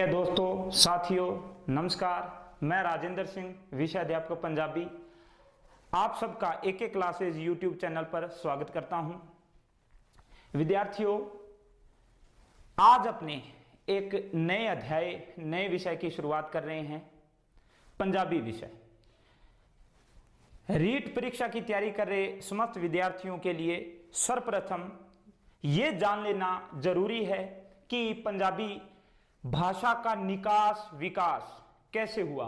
प्रिय दोस्तों, साथियों, नमस्कार। मैं राजेंद्र सिंह, विषय अध्यापक पंजाबी, आप सबका एक एक क्लासेज यूट्यूब चैनल पर स्वागत करता हूं। विद्यार्थियों, आज अपने एक नए अध्याय, नए विषय की शुरुआत कर रहे हैं, पंजाबी विषय। रीट परीक्षा की तैयारी कर रहे समस्त विद्यार्थियों के लिए सर्वप्रथम ये जान लेना जरूरी है कि पंजाबी भाषा का निकास विकास कैसे हुआ,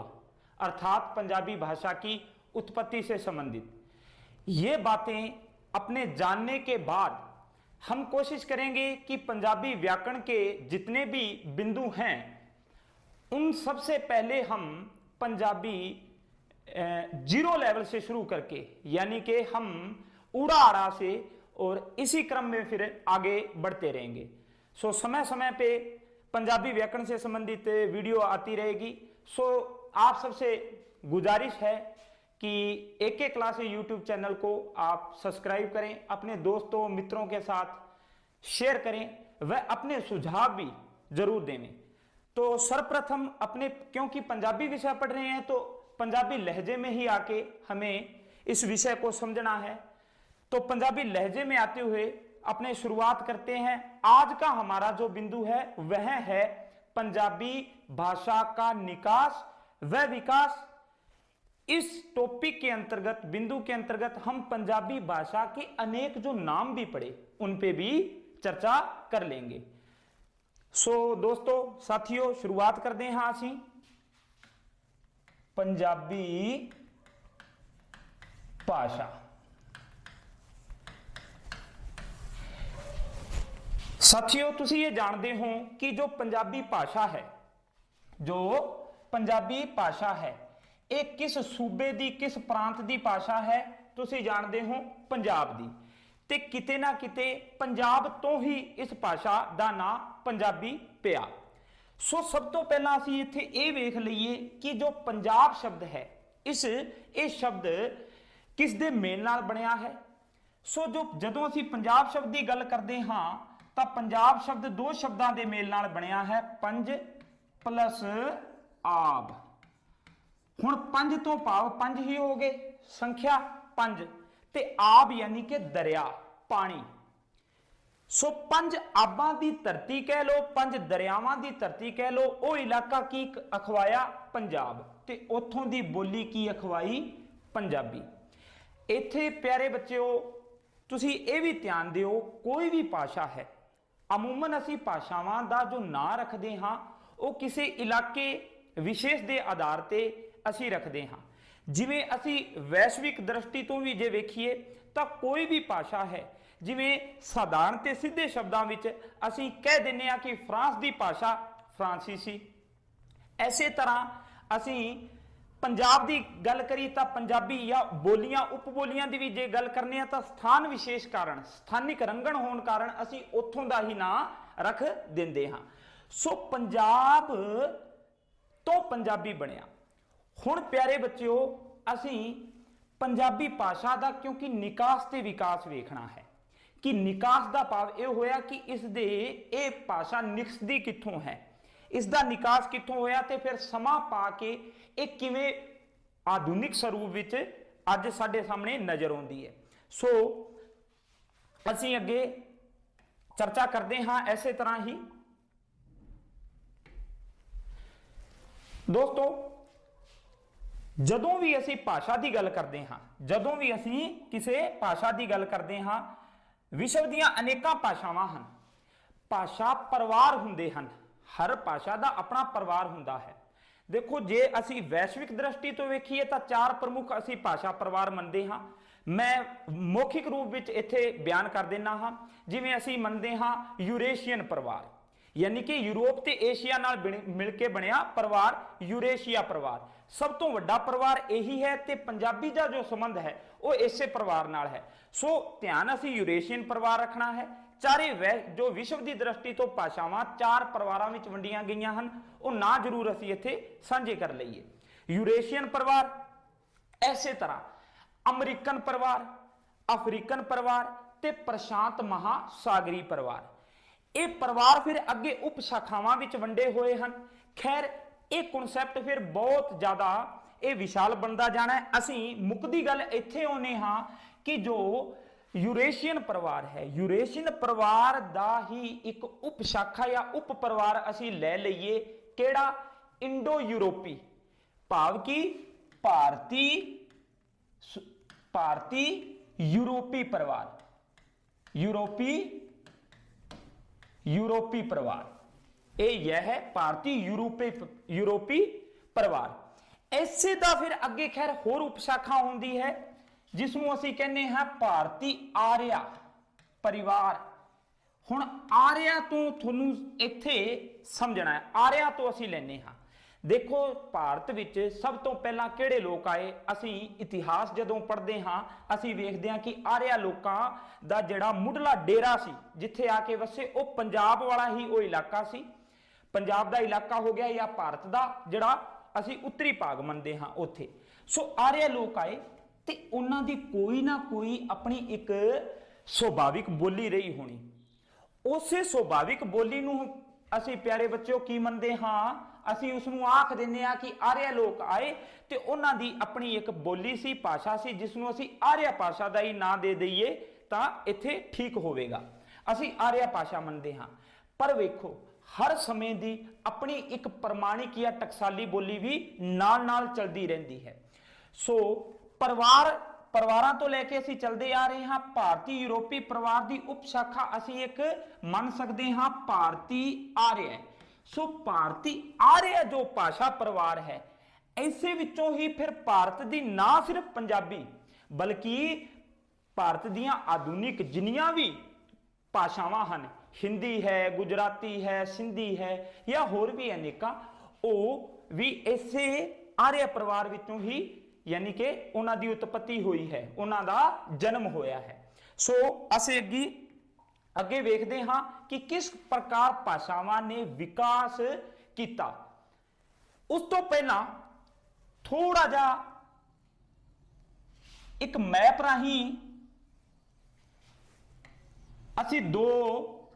अर्थात पंजाबी भाषा की उत्पत्ति से संबंधित ये बातें अपने जानने के बाद हम कोशिश करेंगे कि पंजाबी व्याकरण के जितने भी बिंदु हैं उन सबसे पहले हम पंजाबी जीरो लेवल से शुरू करके, यानी कि हम उड़ा आड़ा से, और इसी क्रम में फिर आगे बढ़ते रहेंगे। सो समय समय पे पंजाबी व्याकरण से संबंधित वीडियो आती रहेगी। सो आप सबसे गुजारिश है कि एक एक क्लास यूट्यूब चैनल को आप सब्सक्राइब करें, अपने दोस्तों मित्रों के साथ शेयर करें, वह अपने सुझाव भी जरूर दें। तो सर्वप्रथम अपने, क्योंकि पंजाबी विषय पढ़ रहे हैं तो पंजाबी लहजे में ही आके हमें इस विषय को समझना है। तो पंजाबी लहजे में आते हुए अपने शुरुआत करते हैं। आज का हमारा जो बिंदु है वह है पंजाबी भाषा का निकास व विकास। इस टॉपिक के अंतर्गत, बिंदु के अंतर्गत हम पंजाबी भाषा के अनेक जो नाम भी पढ़े उन पे भी चर्चा कर लेंगे। सो दोस्तों, साथियों, शुरुआत कर दें। हाँ सी पंजाबी भाषा। साथियों, तुसी ये जानते हो कि जो पंजाबी भाषा है, जो पंजाबी भाषा है, एक किस सूबे दी, किस प्रांत दी भाषा है? तुसी जानते हो पंजाब दी। ते किते ना किते पंजाब तो ही इस भाषा दा नाम पंजाबी पिया। सो सब तो पहला असी इत्थे ये वेख लईए कि जो पंजाब शब्द है, इस शब्द किस दे मेल नाल बनिया है। सो जो जदों असी पंजाब शब्द की गल करते हाँ ਤਾਂ पंजाब शब्द दो शब्दों के मेल नाल बनया है, पंज प्लस आब। हुण पंज तो भाव पंज ही हो गए, संख्या पंज, ते आब यानी कि दरिया, पानी। सो पंज आबां दी धरती कह लो, पंज दरियावां दी धरती कह लो, वो इलाका की अखवाया पंजाब, ते उत्थों दी बोली की अखवाई पंजाबी। इत्थे प्यारे बच्चों, तुसी ये भी ध्यान दिओ, कोई भी भाषा है, अमूमन असी भाषावां दा जो नाम रखते हाँ वो किसी इलाके विशेष के आधार ते असी रखते हाँ। जिवें असी वैश्विक दृष्टि तो भी जे वेखीए तो कोई भी भाषा है, जिवें साधारण ते सीधे शब्दों विच असी कह दिंदे आ कि फ्रांस की भाषा फ्रांसीसी। इसे तरह असी पंजाब की गल करी तो पंजाबी, या बोलियां उपबोलियां की भी जे गल करने तो स्थान विशेष कारण, स्थानिक रंगण होने कारण असी उत्थों का ही नाम रख देंदे हाँ। सो पंजाब तो पंजाबी बनया। हुण प्यारे बच्चों, असी पंजाबी भाषा का क्योंकि निकास ते विकास वेखना है कि निकास का भाव यह होया कि इस दे ये भाषा निकसदी कित्थों है, इसका निकास कित्थों होया, ते फिर समा पा के एक किवें आधुनिक स्वरूप विच अज साडे सामने नजर आउंदी है। सो असीं अगे चर्चा करते हाँ। इसे तरह ही दोस्तों, जदों भी असीं भाषा की गल करते हाँ, जदों भी असीं किसी भाषा की गल करते हाँ, विश्व दीयां अनेकां भाषावां हन, भाषा परिवार हुंदे हन, हर भाषा का अपना परिवार हुंदा है। देखो, जे असी वैश्विक दृष्टि तो वेखीए तो चार प्रमुख असी भाषा परिवार मनते हाँ। मैं मौखिक रूप विच इत्थे बयान कर देना हाँ। जिवें असी मनते हाँ यूरेशियन परिवार, यानी कि यूरोप ते एशिया नाल मिलके बनिया परिवार यूरेशिया परिवार, सब तो वड्डा परिवार यही है। ते पंजाबी का जो संबंध है वो इसे परिवार नाल है। सो ध्यान असी यूरेशियन परिवार रखना है। चारे जो विश्व की दृष्टि तो भाषावां चार परिवारों में वंडियां गई हन, वो ना जरूर असी इत्थे साझे कर लईए। यूरेशियन परिवार, इसे तरह अमरीकन परिवार, अफ्रीकन परिवार ते प्रशांत महासागरी परिवार। ये परिवार फिर अगे उप शाखावां विच वंडे हुए हैं खैर ये कॉन्सैप्ट फिर बहुत ज़्यादा ये विशाल बनता जाना है। असी मुकदी गल इत्थे आउने हाँ कि जो यूरेशियन परिवार है, यूरेशियन परिवार दा ही एक उप शाखा या उप परिवार असी ले लईए केड़ा, इंडो यूरोपी, भाव की भारती यूरोपी परिवार, यूरोपी परिवार, यह है भारतीय यूरोपी परिवार। ऐसे दा फिर अगे खैर होर उपशाखा आउंदी है जिसनों असी कहने हैं भारतीय आर्या परिवार। हुण आर्या तो तुहानूं इत्थे समझना है, आर्या तो असी लैने हाँ। देखो भारत विच सब तो पहला किहड़े लोग आए, असी इतिहास जदों पढ़दे हाँ असी वेखदे हां कि आर्या लोकां दा जिहड़ा मुढ़ला डेरा सी जिथे आके वसे वो पंजाब वाला ही वो इलाका सी, पंजाब दा इलाका हो गया या भारत दा जिहड़ा असी उत्तरी भाग मनदे हाँ उत्थे। सो आर्या लोग आए ते उन्हां दी कोई ना कोई अपनी एक सुभाविक बोली रही होनी। उसे सुभाविक बोली नूं असी प्यारे बच्चों की मनदे हाँ, असी उसनूं आख दिंदे आ कि आर्या लोक आए ते उन्हां दी अपनी एक बोली सी, भाषा सी, जिसनूं असी आर्या भाषा दा ही नां दे दईए तां इत्थे ठीक होवेगा। असी आर्या भाषा मनदे हाँ। पर वेखो हर समय दी अपनी एक प्रमाणिक या टकसाली बोली भी नाल चलदी रहिंदी है। सो परिवारां तो लैके असी चलते आ रहे हाँ, भारतीय यूरोपी परिवार की उप शाखा असी एक मन सकते हाँ भारतीय आर्य। सो भारतीय आर्य जो भाषा परिवार है, ऐसे विचों ही फिर भारत की ना सिर्फ पंजाबी बल्कि भारत दियां आधुनिक जिन्नियां भी भाषावां हन, हिंदी है, गुजराती है, सिंधी है या होर भी अनेका, वो भी ऐसे आर्य परिवार विचों ही यानी कि उन्हां दी उत्पत्ति हुई है, उन्हां दा जन्म होया है। सो असी अगे वेखदे हां कि किस प्रकार भाषावां ने विकास किया। उस तो पहला थोड़ा जा एक मैप राही असी दो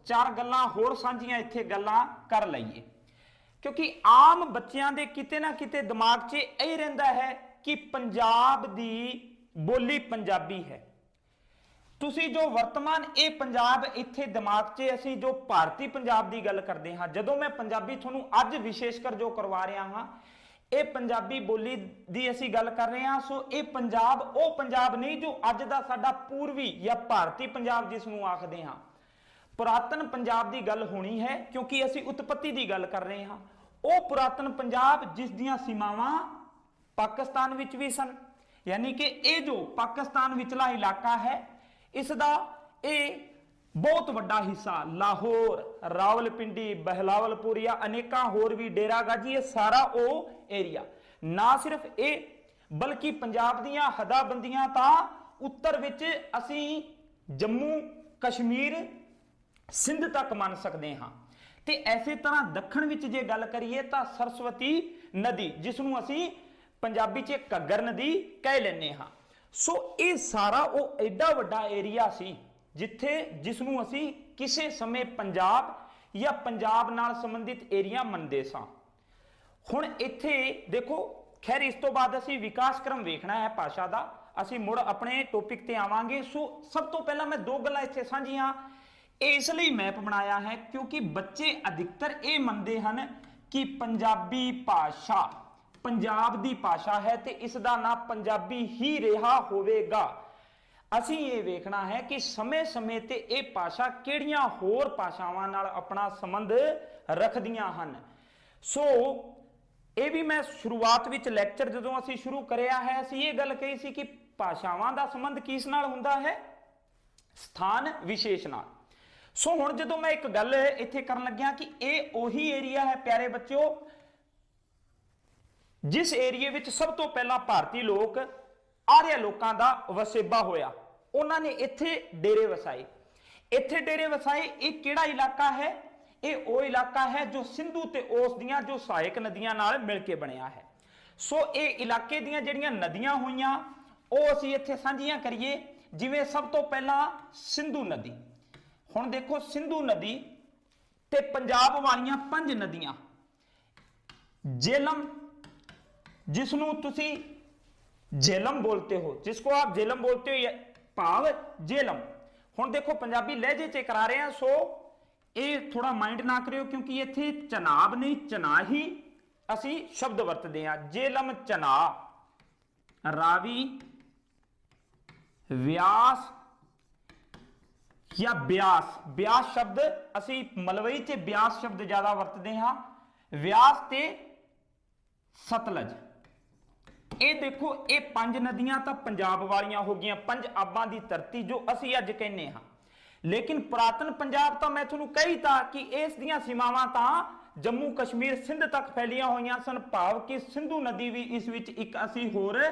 चार गल्लां होर सांझियां इत्थे गल्लां कर लईए, क्योंकि आम बच्चों के किते ना किते दिमाग 'च यह रहिंदा है कि पंजाब दी बोली पंजाबी है। तुसी जो वर्तमान ये पंजाब इत्थे दिमाग 'च असी जो भारतीय पंजाब की गल करते हाँ, जदों मैं पंजाबी तुहानूं अज विशेषकर जो करवा रहा हाँ, ये पंजाबी बोली की असी गल कर रहे हाँ। सो ये पंजाब वो पंजाब नहीं जो अज दा साडा पूर्वी या भारतीय पंजाब जिसनूं आखदे हाँ, पुरातन पंजाब की गल होनी है, क्योंकि असी उत्पत्ति की गल कर रहे हाँ। वो पुरातन पंजाब जिस दियां सीमावां पाकिस्तान विच भी सन, यानी कि ये जो पाकिस्तान विचला इलाका है इसका ये बहुत बड़ा हिस्सा लाहौर, रावलपिंडी, बहलावलपुर या अनेका होर भी डेरा गाजी, ये सारा वो एरिया ना सिर्फ ये बल्कि पंजाब दियां हदाबंदियां तां उत्तर विच असी जम्मू कश्मीर सिंध तक मान सकते हाँ। ते ऐसे तरह दक्षिण विच जे गल करिए तां सरस्वती नदी जिसनूं असी पंजाबी च घग्गर नदी कह लेने हाँ। सो ये सारा वो एडा वड्डा एरिया सी जिथे जिसनूं असी किसी समय पंजाब या पंजाब नाल संबंधित एरिया मनदे सां। हुण इत्थे देखो, खैर इस तो बाद असी विकास क्रम वेखना है भाषा दा, असी मुड़ अपने टॉपिक ते आवांगे। सो सब तो पहला मैं दो गल्लां इत्थे साझीआं इसलिए मैप बनाया है क्योंकि बच्चे अधिकतर ये मनते हैं कि पंजाबी भाषा पंजाब दी भाषा है ते इसदा ना पंजाबी ही रहा होवेगा। असी ये वेखना है कि समय समय ते ये भाषा किहड़ियां होर भाषावां नाल अपना संबंध रखदियां हन। सो ये भी मैं शुरुआत विच लैक्चर जदों असी शुरू करिया है, असी ये गल कही सी कि भाषावां दा संबंध किस नाल हुंदा है, स्थान विशेष नाल। सो हुण जदों मैं एक गल इत्थे करन लग्या कि ये ओही एरिया है प्यारे बच्चों जिस एरिए विच सब तो पहला भारतीय लोक आर्य लोकां दा वसेबा होया, उन्हां ने इत्थे डेरे वसाए। इत्थे डेरे वसाए, एक किहड़ा इलाका है, ये वो इलाका है जो सिंधु ते ओस दियां जो सहायक नदियां नाल मिल के बनिया है। सो ये इलाके दियां जिहड़ियां नदियां होईयां वो असीं इत्थे साझीआं करिए। जिवें सब तो पहला सिंधु नदी, हुण देखो सिंधु नदी ते पंजाब वालियां 5 नदियां, जेलम, जिसनों तुसी जेलम बोलते हो, जिसको आप जेलम बोलते हो, ये भाव जेलम। हुण देखो पंजाबी लहजे च करा रहे हैं, सो ये थोड़ा माइंड ना करियो, क्योंकि इत्थे चनाब नहीं चनाही असी शब्द वरतते हैं। जेलम चना, रावी, व्यास या ब्यास। ब्यास शब्द असी मलवई च ब्यास शब्द ज्यादा वरतते हैं। व्यास ते सतलज, ये देखो ये पंज नदियां तो पंजाब वालियां हो गई, पंज आबां दी धरती जो असी अज कहने हाँ। लेकिन पुरातन पंजाब तो मैं तुहानू कही था कि इस दियां सीमावां तां जम्मू कश्मीर सिंध तक फैलियां होईयां सन, भाव कि सिंधु नदी भी इस विच एक असी होर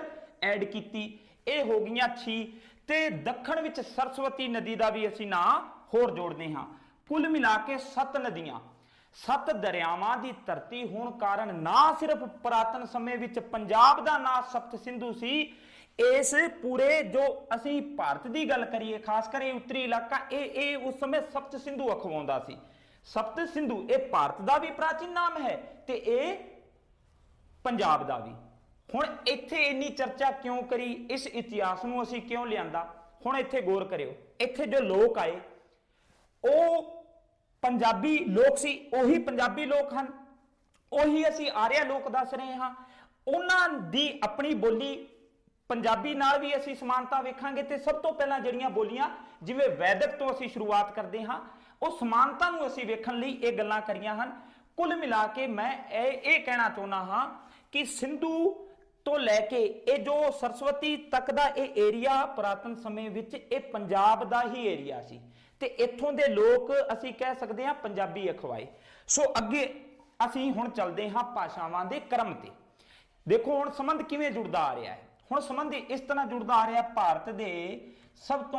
ऐड कीती, ये हो गईयां 6 ते दक्षिण विच सरस्वती नदी का भी असी ना होर जोड़ते हाँ। कुल मिला के 7 नदियां, 7 दरियावां की धरती होने कारण ना सिर्फ पुरातन समय विच पंजाब का ना सप्त सिंधु सी, इस पूरे जो असी भारत की गल करिए खास कर उत्तरी इलाका, ये उस समय सप्त सिंधु अखवाउंदा सी। सप्त सिंधु ये भारत का भी प्राचीन नाम है ते ये पंजाब का भी। हुण इत्थे इन्नी चर्चा क्यों करी, इस इतिहास नूं असी क्यों लियांदा, हुण इत्थे गौर करियो। इत्थे जो लोग आए वो पंजाबी लोग सी, ओही पंजाबी लोग हैं, ओही असी आर्या लोग दस रहे हाँ। उन्हां दी अपनी बोली पंजाबी नाल भी असी समानता वेखांगे, ते सब तो पहला जड़ियां बोलियां जिवें वैदिक तो असी शुरुआत करते हाँ, उस समानता नूं असी वेखण लई ये गल्लां करियां हन। कुल मिला के मैं ये कहना चाहुंदा हाँ कि सिंधु तो लैके ये जो सरस्वती तक दा ये एरिया पुरातन समय विच ये पंजाब दा ही एरिया सी, ते इत्थों दे लोग असी कह सकते हैं पंजाबी अखवाए। सो अगे असी हुण चलदे हाँ भाषावां दे क्रम ते। देखो हुण संबंध किवें जुड़दा आ रहा है, हुण संबंध इस तरह जुड़दा आ रहा है। भारत दे सब तो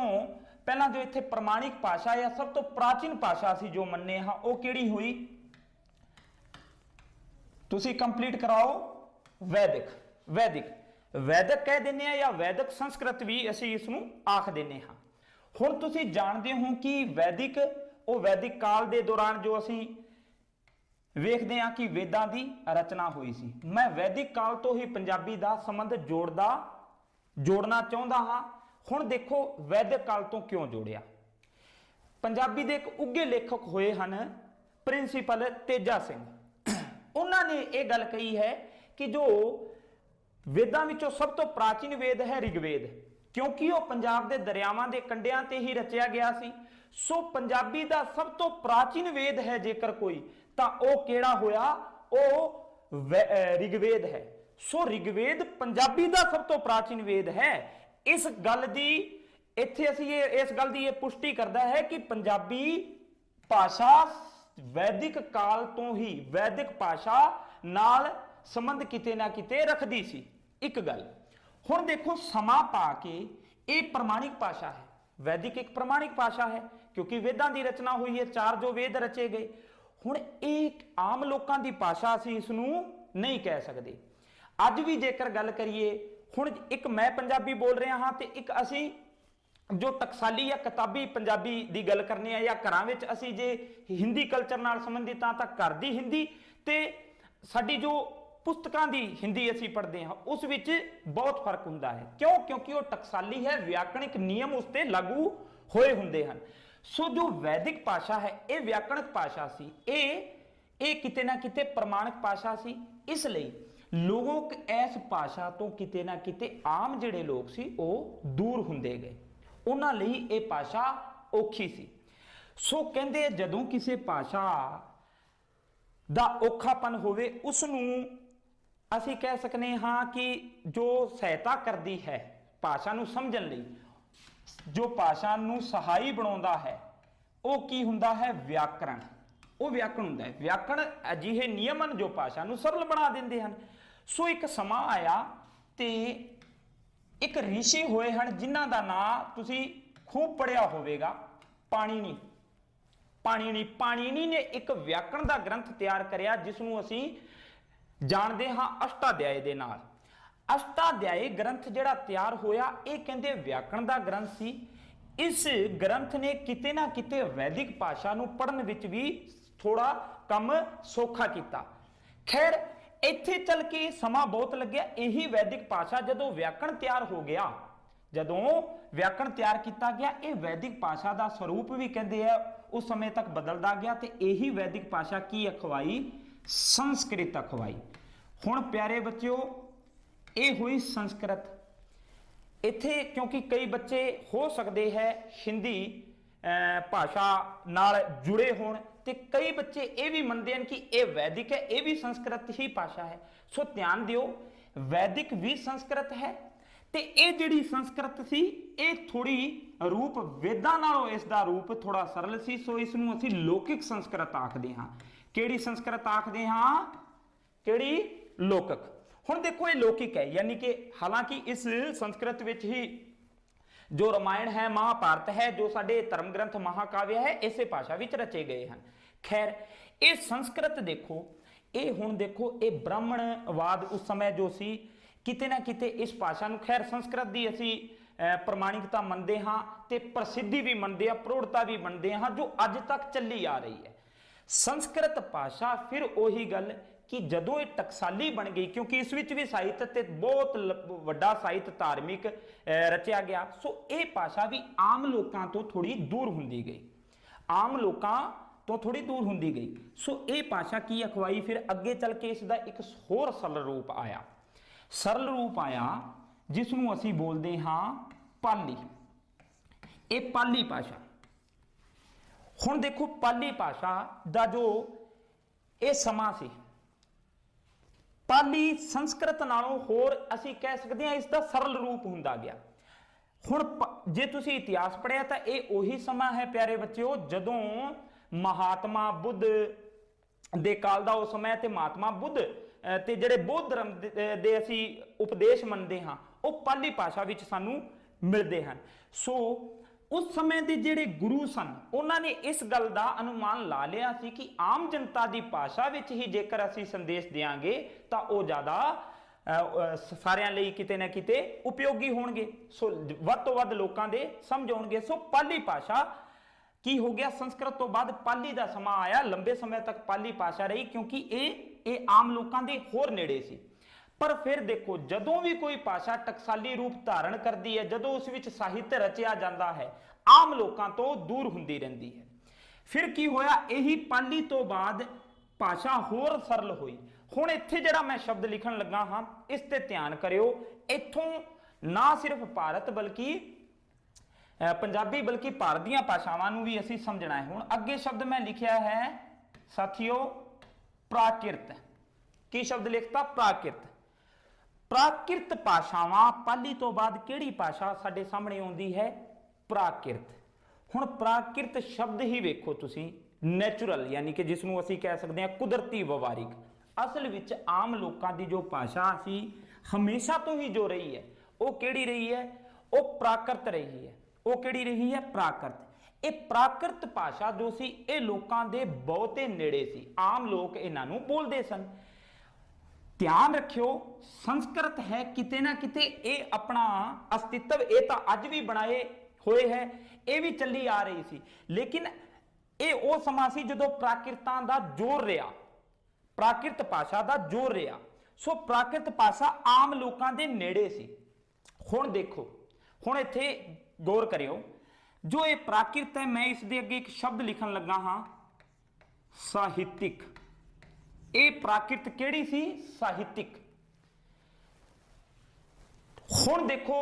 पहला जो इत्थे प्रमाणिक भाषा या सब तो प्राचीन भाषा सी जो मन्ने हाँ, वो किहड़ी हुई, तुसी कंप्लीट कराओ, वैदिक। वैदिक वैदिक कह देने या वैदिक संस्कृत भी असी इसनूं आख देने हाँ। हुण तुसी जानते हो कि वैदिक वो वैदिक काल दे दौरान जो असी वेखते हैं कि वेदां दी रचना हुई सी। मैं वैदिक काल तो ही पंजाबी दा संबंध जोड़ना चाहुंदा हाँ। हुण देखो वैदिक काल तो क्यों जोड़िया, पंजाबी दे एक उगे लेखक होए हन प्रिंसीपल तेजा सिंह। उन्होंने ये गल कही है कि जो वेदां विचों सब तो प्राचीन वेद है ऋग्वेद, क्योंकि वह पंजाब के दरियावां के कंढियां ते ही रचिया गया सी। सो पंजाबी का सब तो प्राचीन वेद है जेकर कोई तां ओह किहड़ा होया, ओह ऋग्वेद है। सो ऋग्वेद पंजाबी का सब तो प्राचीन वेद है। इस गल दी इत्थे असीं इस गल दी पुष्टि करता है कि पंजाबी भाषा वैदिक काल तो ही वैदिक भाषा नाल संबंध किते ना किते रखदी सी। एक गल हुण देखो समा पा के ये प्रमाणिक भाषा है, वैदिक एक प्रमाणिक भाषा है क्योंकि वेदां दी रचना हुई है, 4 जो वेद रचे गए। हुण एक आम लोकां दी भाषा असीं इसनूं नहीं कह सकते। अज भी जेकर गल करिए, हुण एक मैं पंजाबी बोल रहा हाँ ते एक असीं जो टकसाली या किताबी पंजाबी दी गल करने आ, या घरां विच असीं जे हिंदी कल्चर नाल संबंधित हाँ तां घर दी हिंदी ते साडी जो पुस्तकां दी हिंदी असीं पढ़दे हां उस विच बहुत फर्क हुंदा है। क्यों? क्योंकि वो टकसाली है, व्याकरणिक नियम उस ते लागू होए हुंदे हन। सो जो वैदिक भाषा है ये व्याकरणिक भाषा सी, ये किते ना किते प्रमाणिक भाषा सी। इसलिए लोग इस भाषा तो किते ना किते आम जिहड़े लोग सी वो दूर हुंदे गए, उन्हां लई ये भाषा औखी सी। सो कहंदे जदों किसी भाषा दा औखापन होवे उसनूं असीं कह सकने हाँ कि जो सहायता करती है भाषा नूं समझण लई, जो भाषा नूं सहाई बनाउंदा है वो की हुंदा है, व्याकरण। वो व्याकरण हुंदा है। व्याकरण अजिहे नियमन जो भाषा नूं सरल बना दिंदे हन। सो एक समा आया ते एक ऋषि होए हन जिन्हां दा नाम तुसीं खूब पढ़िया होवेगा, पाणिनी। पाणिनी ने एक व्याकरण का ग्रंथ तैयार करिया जिसनूं असीं जानते हाँ अष्टाध्याय दे नाल। अष्टाध्याय ग्रंथ जिहड़ा तैयार होया ये कहंदे व्याकरण का ग्रंथ सी। इस ग्रंथ ने किते ना किते वैदिक भाषा नूं पढ़न विच भी थोड़ा कम सौखा किया। खैर ਇੱਥੇ ਚੱਲ ਕੇ ਸਮਾਂ ਬਹੁਤ ਲੱਗਿਆ। ਇਹੀ ਵੈਦਿਕ ਭਾਸ਼ਾ ਜਦੋਂ ਵਿਆਕਰਣ ਤਿਆਰ ਹੋ ਗਿਆ, ਜਦੋਂ ਵਿਆਕਰਣ ਤਿਆਰ ਕੀਤਾ ਗਿਆ, ਇਹ ਵੈਦਿਕ ਭਾਸ਼ਾ ਦਾ ਸਰੂਪ ਵੀ ਕਹਿੰਦੇ ਆ ਉਸ ਸਮੇਂ ਤੱਕ ਬਦਲਦਾ ਗਿਆ ਤੇ ਇਹੀ ਵੈਦਿਕ ਭਾਸ਼ਾ ਕੀ ਅਖਵਾਈ? ਸੰਸਕ੍ਰਿਤ ਅਖਵਾਈ। ਹੁਣ ਪਿਆਰੇ ਬੱਚਿਓ, ਇਹ ਹੋਈ ਸੰਸਕ੍ਰਿਤ। ਇੱਥੇ ਕਿਉਂਕਿ ਕਈ ਬੱਚੇ ਹੋ ਸਕਦੇ ਹੈ ਹਿੰਦੀ ਭਾਸ਼ਾ ਨਾਲ ਜੁੜੇ ਹੋਣ ਤੇ ਕਈ ਬੱਚੇ ਇਹ ਵੀ ਮੰਨਦੇ ਹਨ ਕਿ ਇਹ ਵੈਦਿਕ ਹੈ, ਇਹ ਵੀ ਸੰਸਕ੍ਰਿਤ ਹੀ ਭਾਸ਼ਾ ਹੈ। ਸੋ ਧਿਆਨ ਦਿਓ, ਵੈਦਿਕ ਵੀ ਸੰਸਕ੍ਰਿਤ ਹੈ ਤੇ ਇਹ ਜਿਹੜੀ ਸੰਸਕ੍ਰਿਤ ਸੀ ਇਹ ਥੋੜੀ ਰੂਪ ਵੇਦਾਂ ਨਾਲੋਂ ਇਸ ਦਾ ਰੂਪ ਥੋੜਾ ਸਰਲ ਸੀ। ਸੋ ਇਸ ਨੂੰ ਅਸੀਂ ਲੌਕਿਕ ਸੰਸਕ੍ਰਿਤ ਆਖਦੇ ਹਾਂ। ਕਿਹੜੀ ਸੰਸਕ੍ਰਿਤ ਆਖਦੇ ਹਾਂ? ਕਿਹੜੀ? ਲੌਕਿਕ। ਹੁਣ ਦੇਖੋ ਇਹ ਲੌਕਿਕ ਹੈ, ਯਾਨੀ ਕਿ ਹਾਲਾਂਕਿ ਇਸ ਸੰਸਕ੍ਰਿਤ ਵਿੱਚ ਹੀ ਜੋ ਰਾਮਾਇਣ ਹੈ, ਮਹਾਭਾਰਤ ਹੈ, ਜੋ ਸਾਡੇ ਧਰਮ ਗ੍ਰੰਥ ਮਹਾਕਾਵਿ ਹੈ, ਇਸੇ ਭਾਸ਼ਾ ਵਿੱਚ ਰਚੇ ਗਏ ਹਨ। ਖੈਰ ਇਹ ਸੰਸਕ੍ਰਿਤ ਦੇਖੋ, ਇਹ ਹੁਣ ਦੇਖੋ ਇਹ ਬ੍ਰਾਹਮਣਵਾਦ ਉਸ ਸਮੇਂ ਜੋ ਸੀ ਕਿਤੇ ਨਾ ਕਿਤੇ ਇਸ ਭਾਸ਼ਾ ਨੂੰ, ਖੈਰ ਸੰਸਕ੍ਰਿਤ ਦੀ ਅਸੀਂ ਪ੍ਰਮਾਣਿਕਤਾ ਮੰਨਦੇ ਹਾਂ ਤੇ ਪ੍ਰਸਿੱਧੀ ਵੀ ਮੰਨਦੇ ਹਾਂ, ਪ੍ਰੌੜਤਾ ਵੀ ਮੰਨਦੇ ਹਾਂ, ਜੋ ਅੱਜ ਤੱਕ ਚੱਲੀ ਆ ਰਹੀ ਹੈ। ਸੰਸਕ੍ਰਿਤ ਭਾਸ਼ਾ ਫਿਰ ਉਹੀ ਗੱਲ ਕਿ ਜਦੋਂ ਇਹ ਟਕਸਾਲੀ ਬਣ ਗਈ, ਕਿਉਂਕਿ ਇਸ ਵਿੱਚ ਵੀ ਸਾਹਿਤ ਤੇ ਬਹੁਤ ਵੱਡਾ ਸਾਹਿਤ ਧਾਰਮਿਕ ਰਚਿਆ ਗਿਆ, ਸੋ ਇਹ ਭਾਸ਼ਾ ਵੀ ਆਮ ਲੋਕਾਂ ਤੋਂ ਥੋੜੀ ਦੂਰ ਹੁੰਦੀ ਗਈ, ਆਮ ਲੋਕਾਂ ਤੋਂ ਥੋੜੀ ਦੂਰ ਹੁੰਦੀ ਗਈ। ਸੋ ਇਹ ਭਾਸ਼ਾ ਕੀ ਅਖਵਾਈ? ਫਿਰ ਅੱਗੇ ਚੱਲ ਕੇ ਇਸ ਦਾ ਇੱਕ ਹੋਰ ਸਰਲ ਰੂਪ ਆਇਆ, ਸਰਲ ਰੂਪ ਆਇਆ ਜਿਸ ਨੂੰ ਅਸੀਂ ਬੋਲਦੇ ਹਾਂ ਪਾਲੀ। ਇਹ ਪਾਲੀ ਭਾਸ਼ਾ। ਹੁਣ ਦੇਖੋ ਪਾਲੀ ਭਾਸ਼ਾ ਦਾ ਜੋ ਇਹ ਸਮਾਂ ਸੀ, ਪਾਲੀ ਸੰਸਕ੍ਰਿਤ ਨਾਲੋਂ ਹੋਰ ਅਸੀਂ ਕਹਿ ਸਕਦੇ ਹਾਂ ਇਸ ਦਾ ਸਰਲ ਰੂਪ ਹੁੰਦਾ ਗਿਆ। ਹੁਣ ਜੇ ਤੁਸੀਂ ਇਤਿਹਾਸ ਪੜ੍ਹਿਆ ਤਾਂ ਇਹ ਉਹੀ ਸਮਾਂ ਹੈ ਪਿਆਰੇ ਬੱਚਿਓ ਜਦੋਂ ਮਹਾਤਮਾ ਬੁੱਧ ਦੇ ਕਾਲ ਦਾ ਉਹ ਸਮਾਂ ਤੇ ਮਹਾਤਮਾ ਬੁੱਧ ਤੇ ਜਿਹੜੇ ਬੌਧ ਧਰਮ ਦੇ ਅਸੀਂ ਉਪਦੇਸ਼ ਮੰਨਦੇ ਹਾਂ ਉਹ ਪਾਲੀ ਭਾਸ਼ਾ ਵਿੱਚ ਸਾਨੂੰ ਮਿਲਦੇ ਹਨ। ਸੋ ਉਸ ਸਮੇਂ ਦੇ ਜਿਹੜੇ ਗੁਰੂ ਸਨ ਉਹਨਾਂ ਨੇ ਇਸ ਗੱਲ ਦਾ ਅਨੁਮਾਨ ਲਾ ਲਿਆ ਸੀ ਕਿ ਆਮ ਜਨਤਾ ਦੀ ਭਾਸ਼ਾ ਵਿੱਚ ਹੀ ਜੇਕਰ ਅਸੀਂ ਸੰਦੇਸ਼ ਦਿਆਂਗੇ ਤਾਂ ਉਹ ਜ਼ਿਆਦਾ ਸਾਰਿਆਂ ਲਈ ਕਿਤੇ ਨਾ ਕਿਤੇ ਉਪਯੋਗੀ ਹੋਣਗੇ, ਸੋ ਵੱਧ ਤੋਂ ਵੱਧ ਲੋਕਾਂ ਦੇ ਸਮਝ ਆਉਣਗੇ। ਸੋ ਪਾਲੀ ਭਾਸ਼ਾ ਕੀ ਹੋ ਗਿਆ? ਸੰਸਕ੍ਰਿਤ ਤੋਂ ਬਾਅਦ ਪਾਲੀ ਦਾ ਸਮਾਂ ਆਇਆ। ਲੰਬੇ ਸਮੇਂ ਤੱਕ ਪਾਲੀ ਭਾਸ਼ਾ ਰਹੀ ਕਿਉਂਕਿ ਇਹ ਆਮ ਲੋਕਾਂ ਦੇ ਹੋਰ ਨੇੜੇ ਸੀ। ਪਰ ਫਿਰ ਦੇਖੋ ਜਦੋਂ ਵੀ ਕੋਈ ਭਾਸ਼ਾ ਟਕਸਾਲੀ ਰੂਪ ਧਾਰਨ ਕਰਦੀ ਹੈ, ਜਦੋਂ ਉਸ ਵਿੱਚ ਸਾਹਿਤ ਰਚਿਆ ਜਾਂਦਾ ਹੈ, ਆਮ ਲੋਕਾਂ ਤੋਂ ਦੂਰ ਹੁੰਦੀ ਰਹਿੰਦੀ ਹੈ। ਫਿਰ ਕੀ ਹੋਇਆ? ਇਹੀ ਪਾਲੀ ਤੋਂ ਬਾਅਦ ਭਾਸ਼ਾ ਹੋਰ ਸਰਲ ਹੋਈ। ਹੁਣ ਇੱਥੇ ਜਿਹੜਾ ਮੈਂ ਸ਼ਬਦ ਲਿਖਣ ਲੱਗਾ ਹਾਂ ਇਸ ਤੇ ਧਿਆਨ ਕਰਿਓ। ਇੱਥੋਂ ਨਾ ਸਿਰਫ ਭਾਰਤ ਬਲਕਿ ਪੰਜਾਬੀ ਬਲਕਿ ਭਾਰਤ ਦੀਆਂ ਭਾਸ਼ਾਵਾਂ ਨੂੰ ਵੀ ਅਸੀਂ ਸਮਝਣਾ ਹੈ। ਹੁਣ ਅੱਗੇ ਸ਼ਬਦ ਮੈਂ ਲਿਖਿਆ ਹੈ ਸਾਥੀਓ ਪ੍ਰਾਕਿਰਤ। ਕੀ ਸ਼ਬਦ ਲਿਖਤਾ? ਪ੍ਰਾਕਿਰਤ। ਪ੍ਰਾਕਿਰਤ ਭਾਸ਼ਾਵਾਂ ਪਾਲੀ ਤੋਂ ਬਾਅਦ ਕਿਹੜੀ ਭਾਸ਼ਾ ਸਾਡੇ ਸਾਹਮਣੇ ਆਉਂਦੀ ਹੈ? ਪ੍ਰਾਕਿਰਤ। ਹੁਣ ਪ੍ਰਾਕਿਰਤ ਸ਼ਬਦ ਹੀ ਵੇਖੋ ਤੁਸੀਂ, ਨੈਚੁਰਲ ਯਾਨੀ ਕਿ ਜਿਸ ਨੂੰ ਅਸੀਂ ਕਹਿ ਸਕਦੇ ਹਾਂ ਕੁਦਰਤੀ ਵਿਵਹਾਰਿਕ। ਅਸਲ ਵਿੱਚ ਆਮ ਲੋਕਾਂ ਦੀ ਜੋ ਭਾਸ਼ਾ ਸੀ ਹਮੇਸ਼ਾ ਤੋਂ ਹੀ ਜੋ ਰਹੀ ਹੈ ਉਹ ਕਿਹੜੀ ਰਹੀ ਹੈ? ਉਹ ਪ੍ਰਾਕਿਰਤ ਰਹੀ ਹੈ। ਉਹ ਕਿਹੜੀ ਰਹੀ ਹੈ? ਪ੍ਰਾਕਿਰਤ। ਇਹ ਪ੍ਰਾਕਿਰਤ ਭਾਸ਼ਾ ਜੋ ਸੀ ਇਹ ਲੋਕਾਂ ਦੇ ਬਹੁਤੇ ਨੇੜੇ ਸੀ, ਆਮ ਲੋਕ ਇਹਨਾਂ ਨੂੰ ਬੋਲਦੇ ਸਨ। ਧਿਆਨ ਰੱਖਿਓ ਸੰਸਕ੍ਰਿਤ ਹੈ ਕਿਤੇ ਨਾ ਕਿਤੇ ਇਹ ਆਪਣਾ ਅਸਤਿਤਵ ਇਹ ਤਾਂ ਅੱਜ ਵੀ ਬਣਾਏ ਹੋਏ ਹੈ, ਇਹ ਵੀ ਚੱਲੀ ਆ ਰਹੀ ਸੀ, ਲੇਕਿਨ ਇਹ ਉਹ ਸਮਾਂ ਸੀ ਜਦੋਂ ਪ੍ਰਾਕਿਰਤਾਂ ਦਾ ਜ਼ੋਰ ਰਿਹਾ, ਪ੍ਰਾਕਿਰਤ ਭਾਸ਼ਾ ਦਾ ਜ਼ੋਰ ਰਿਹਾ। ਸੋ ਪ੍ਰਾਕਿਰਤ ਭਾਸ਼ਾ ਆਮ ਲੋਕਾਂ ਦੇ ਨੇੜੇ ਸੀ। ਹੁਣ ਦੇਖੋ, ਹੁਣ ਇੱਥੇ ਗੌਰ ਕਰਿਓ, ਜੋ ਇਹ ਪ੍ਰਾਕਿਰਤ ਹੈ ਮੈਂ ਇਸ ਦੇ ਅੱਗੇ ਇੱਕ ਸ਼ਬਦ ਲਿਖਣ ਲੱਗਾ ਹਾਂ ਸਾਹਿਤਿਕ। ਇਹ ਪ੍ਰਾਕਿਰਤ ਕਿਹੜੀ ਸੀ? ਸਾਹਿਤਿਕ। ਹੁਣ ਦੇਖੋ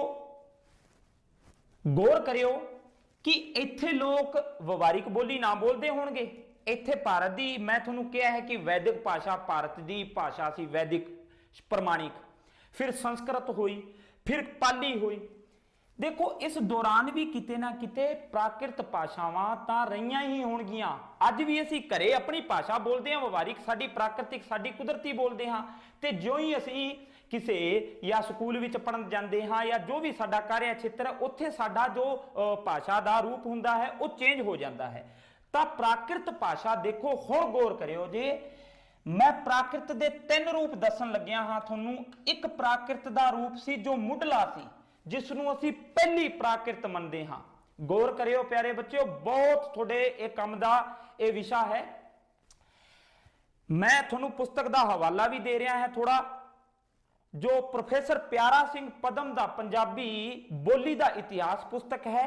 ਗੌਰ ਕਰਿਓ ਕਿ ਇੱਥੇ ਲੋਕ ਵਿਵਹਾਰਿਕ ਬੋਲੀ ਨਾ ਬੋਲਦੇ ਹੋਣਗੇ। ਇੱਥੇ ਭਾਰਤ ਦੀ ਮੈਂ ਤੁਹਾਨੂੰ ਕਿਹਾ ਹੈ ਕਿ ਵੈਦਿਕ ਭਾਸ਼ਾ ਭਾਰਤ ਦੀ ਭਾਸ਼ਾ ਸੀ, ਵੈਦਿਕ ਪ੍ਰਮਾਣਿਕ, ਫਿਰ ਸੰਸਕ੍ਰਿਤ ਹੋਈ, ਫਿਰ ਪਾਲੀ ਹੋਈ। ਦੇਖੋ ਇਸ ਦੌਰਾਨ ਵੀ ਕਿਤੇ ਨਾ ਕਿਤੇ ਪ੍ਰਾਕਿਰਤ ਭਾਸ਼ਾਵਾਂ ਤਾਂ ਰਹੀਆਂ ਹੀ ਹੋਣਗੀਆਂ। ਅੱਜ ਵੀ ਅਸੀਂ ਘਰੇ ਆਪਣੀ ਭਾਸ਼ਾ ਬੋਲਦੇ ਹਾਂ, ਵਿਵਹਾਰਿਕ ਸਾਡੀ ਪ੍ਰਾਕਿਰਤਿਕ ਸਾਡੀ ਕੁਦਰਤੀ ਬੋਲਦੇ ਹਾਂ, ਤੇ ਜਿਉਂ ਹੀ ਅਸੀਂ ਕਿਸੇ ਜਾਂ ਸਕੂਲ ਵਿੱਚ ਪੜ੍ਹਨ ਜਾਂਦੇ ਹਾਂ ਜਾਂ ਜੋ ਵੀ ਸਾਡਾ ਕਾਰਿਆ ਖੇਤਰ ਉੱਥੇ ਸਾਡਾ ਜੋ ਭਾਸ਼ਾ ਦਾ ਰੂਪ ਹੁੰਦਾ ਹੈ ਉਹ ਚੇਂਜ ਹੋ ਜਾਂਦਾ ਹੈ। ਤਾਂ ਪ੍ਰਾਕਿਰਤ ਭਾਸ਼ਾ ਦੇਖੋ, ਹੁਣ ਗੌਰ ਕਰਿਓ ਜੇ ਮੈਂ ਪ੍ਰਾਕਿਰਤ ਦੇ 3 ਰੂਪ ਦੱਸਣ ਲੱਗਿਆ ਹਾਂ ਤੁਹਾਨੂੰ। ਇੱਕ ਪ੍ਰਾਕਿਰਤ ਦਾ ਰੂਪ ਸੀ ਜੋ ਮੁੱਢਲਾ ਸੀ, ਜਿਸ ਨੂੰ ਅਸੀਂ ਪਹਿਲੀ ਪ੍ਰਾਕਿਰਤ ਮੰਨਦੇ ਹਾਂ। ਗੌਰ ਕਰਿਓ ਪਿਆਰੇ ਬੱਚਿਓ, ਬਹੁਤ ਤੁਹਾਡੇ ਇਹ ਕੰਮ ਦਾ ਇਹ ਵਿਸ਼ਾ ਹੈ। मैं ਤੁਹਾਨੂੰ पुस्तक का हवाला भी दे रहा है थोड़ा, जो प्रोफेसर प्यारा सिंह पदम का पंजाबी बोली का इतिहास पुस्तक है,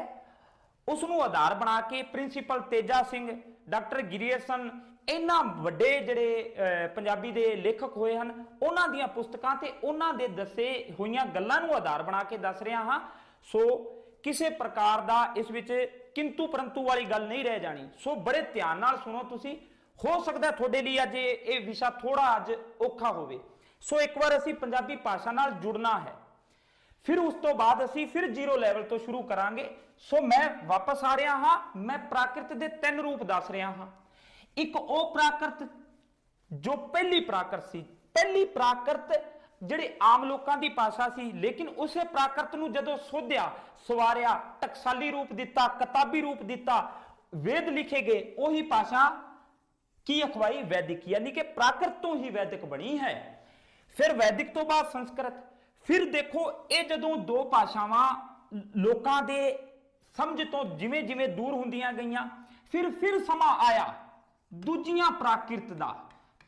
उसनों आधार बना के प्रिंसीपल तेजा सिंह, डॉक्टर गिरीसन, इन्हां वड्डे जिहड़े पंजाबी दे लेखक होए हन, उन्हां दीयां पुस्तकां ते उन्हां दे दसे होईयां गल्लां नूं आधार बना के दस रहा हाँ। सो किसी प्रकार का इस विच किंतु परंतु वाली गल नहीं रह जानी। सो बड़े ध्यान नाल सुनो तुसी, हो सकदा तुहाडे लई अज ये विषय थोड़ा अज औखा होवे। सो एक बार असीं पंजाबी भाषा नाल जुड़ना है, फिर उस तो बाद असीं फिर जीरो लैवल तो शुरू करांगे। सो मैं वापस आ रहा हाँ, मैं प्राकृत दे 3 रूप दस रहा हाँ। एक ओ प्राकृत जो पहली प्राकृत सी, पहली प्राकृत जिहड़ी आम लोकां दी भाषा सी, लेकिन उसे प्राकृत नूं जदों सोधिया सवारिया, टकसाली रूप दिता, किताबी रूप दिता, वेद लिखे गए, उही भाषा की अखवाई वैदिक, यानी कि प्राकृत तो ही वैदिक बनी है। फिर वैदिक तो बाद संस्कृत, फिर देखो ये जदों दो भाषावां लोकां दे समझ तो जिवें जिवें दूर हुंदियां गईयां, फिर समा आया दूजियां प्राकृत दा।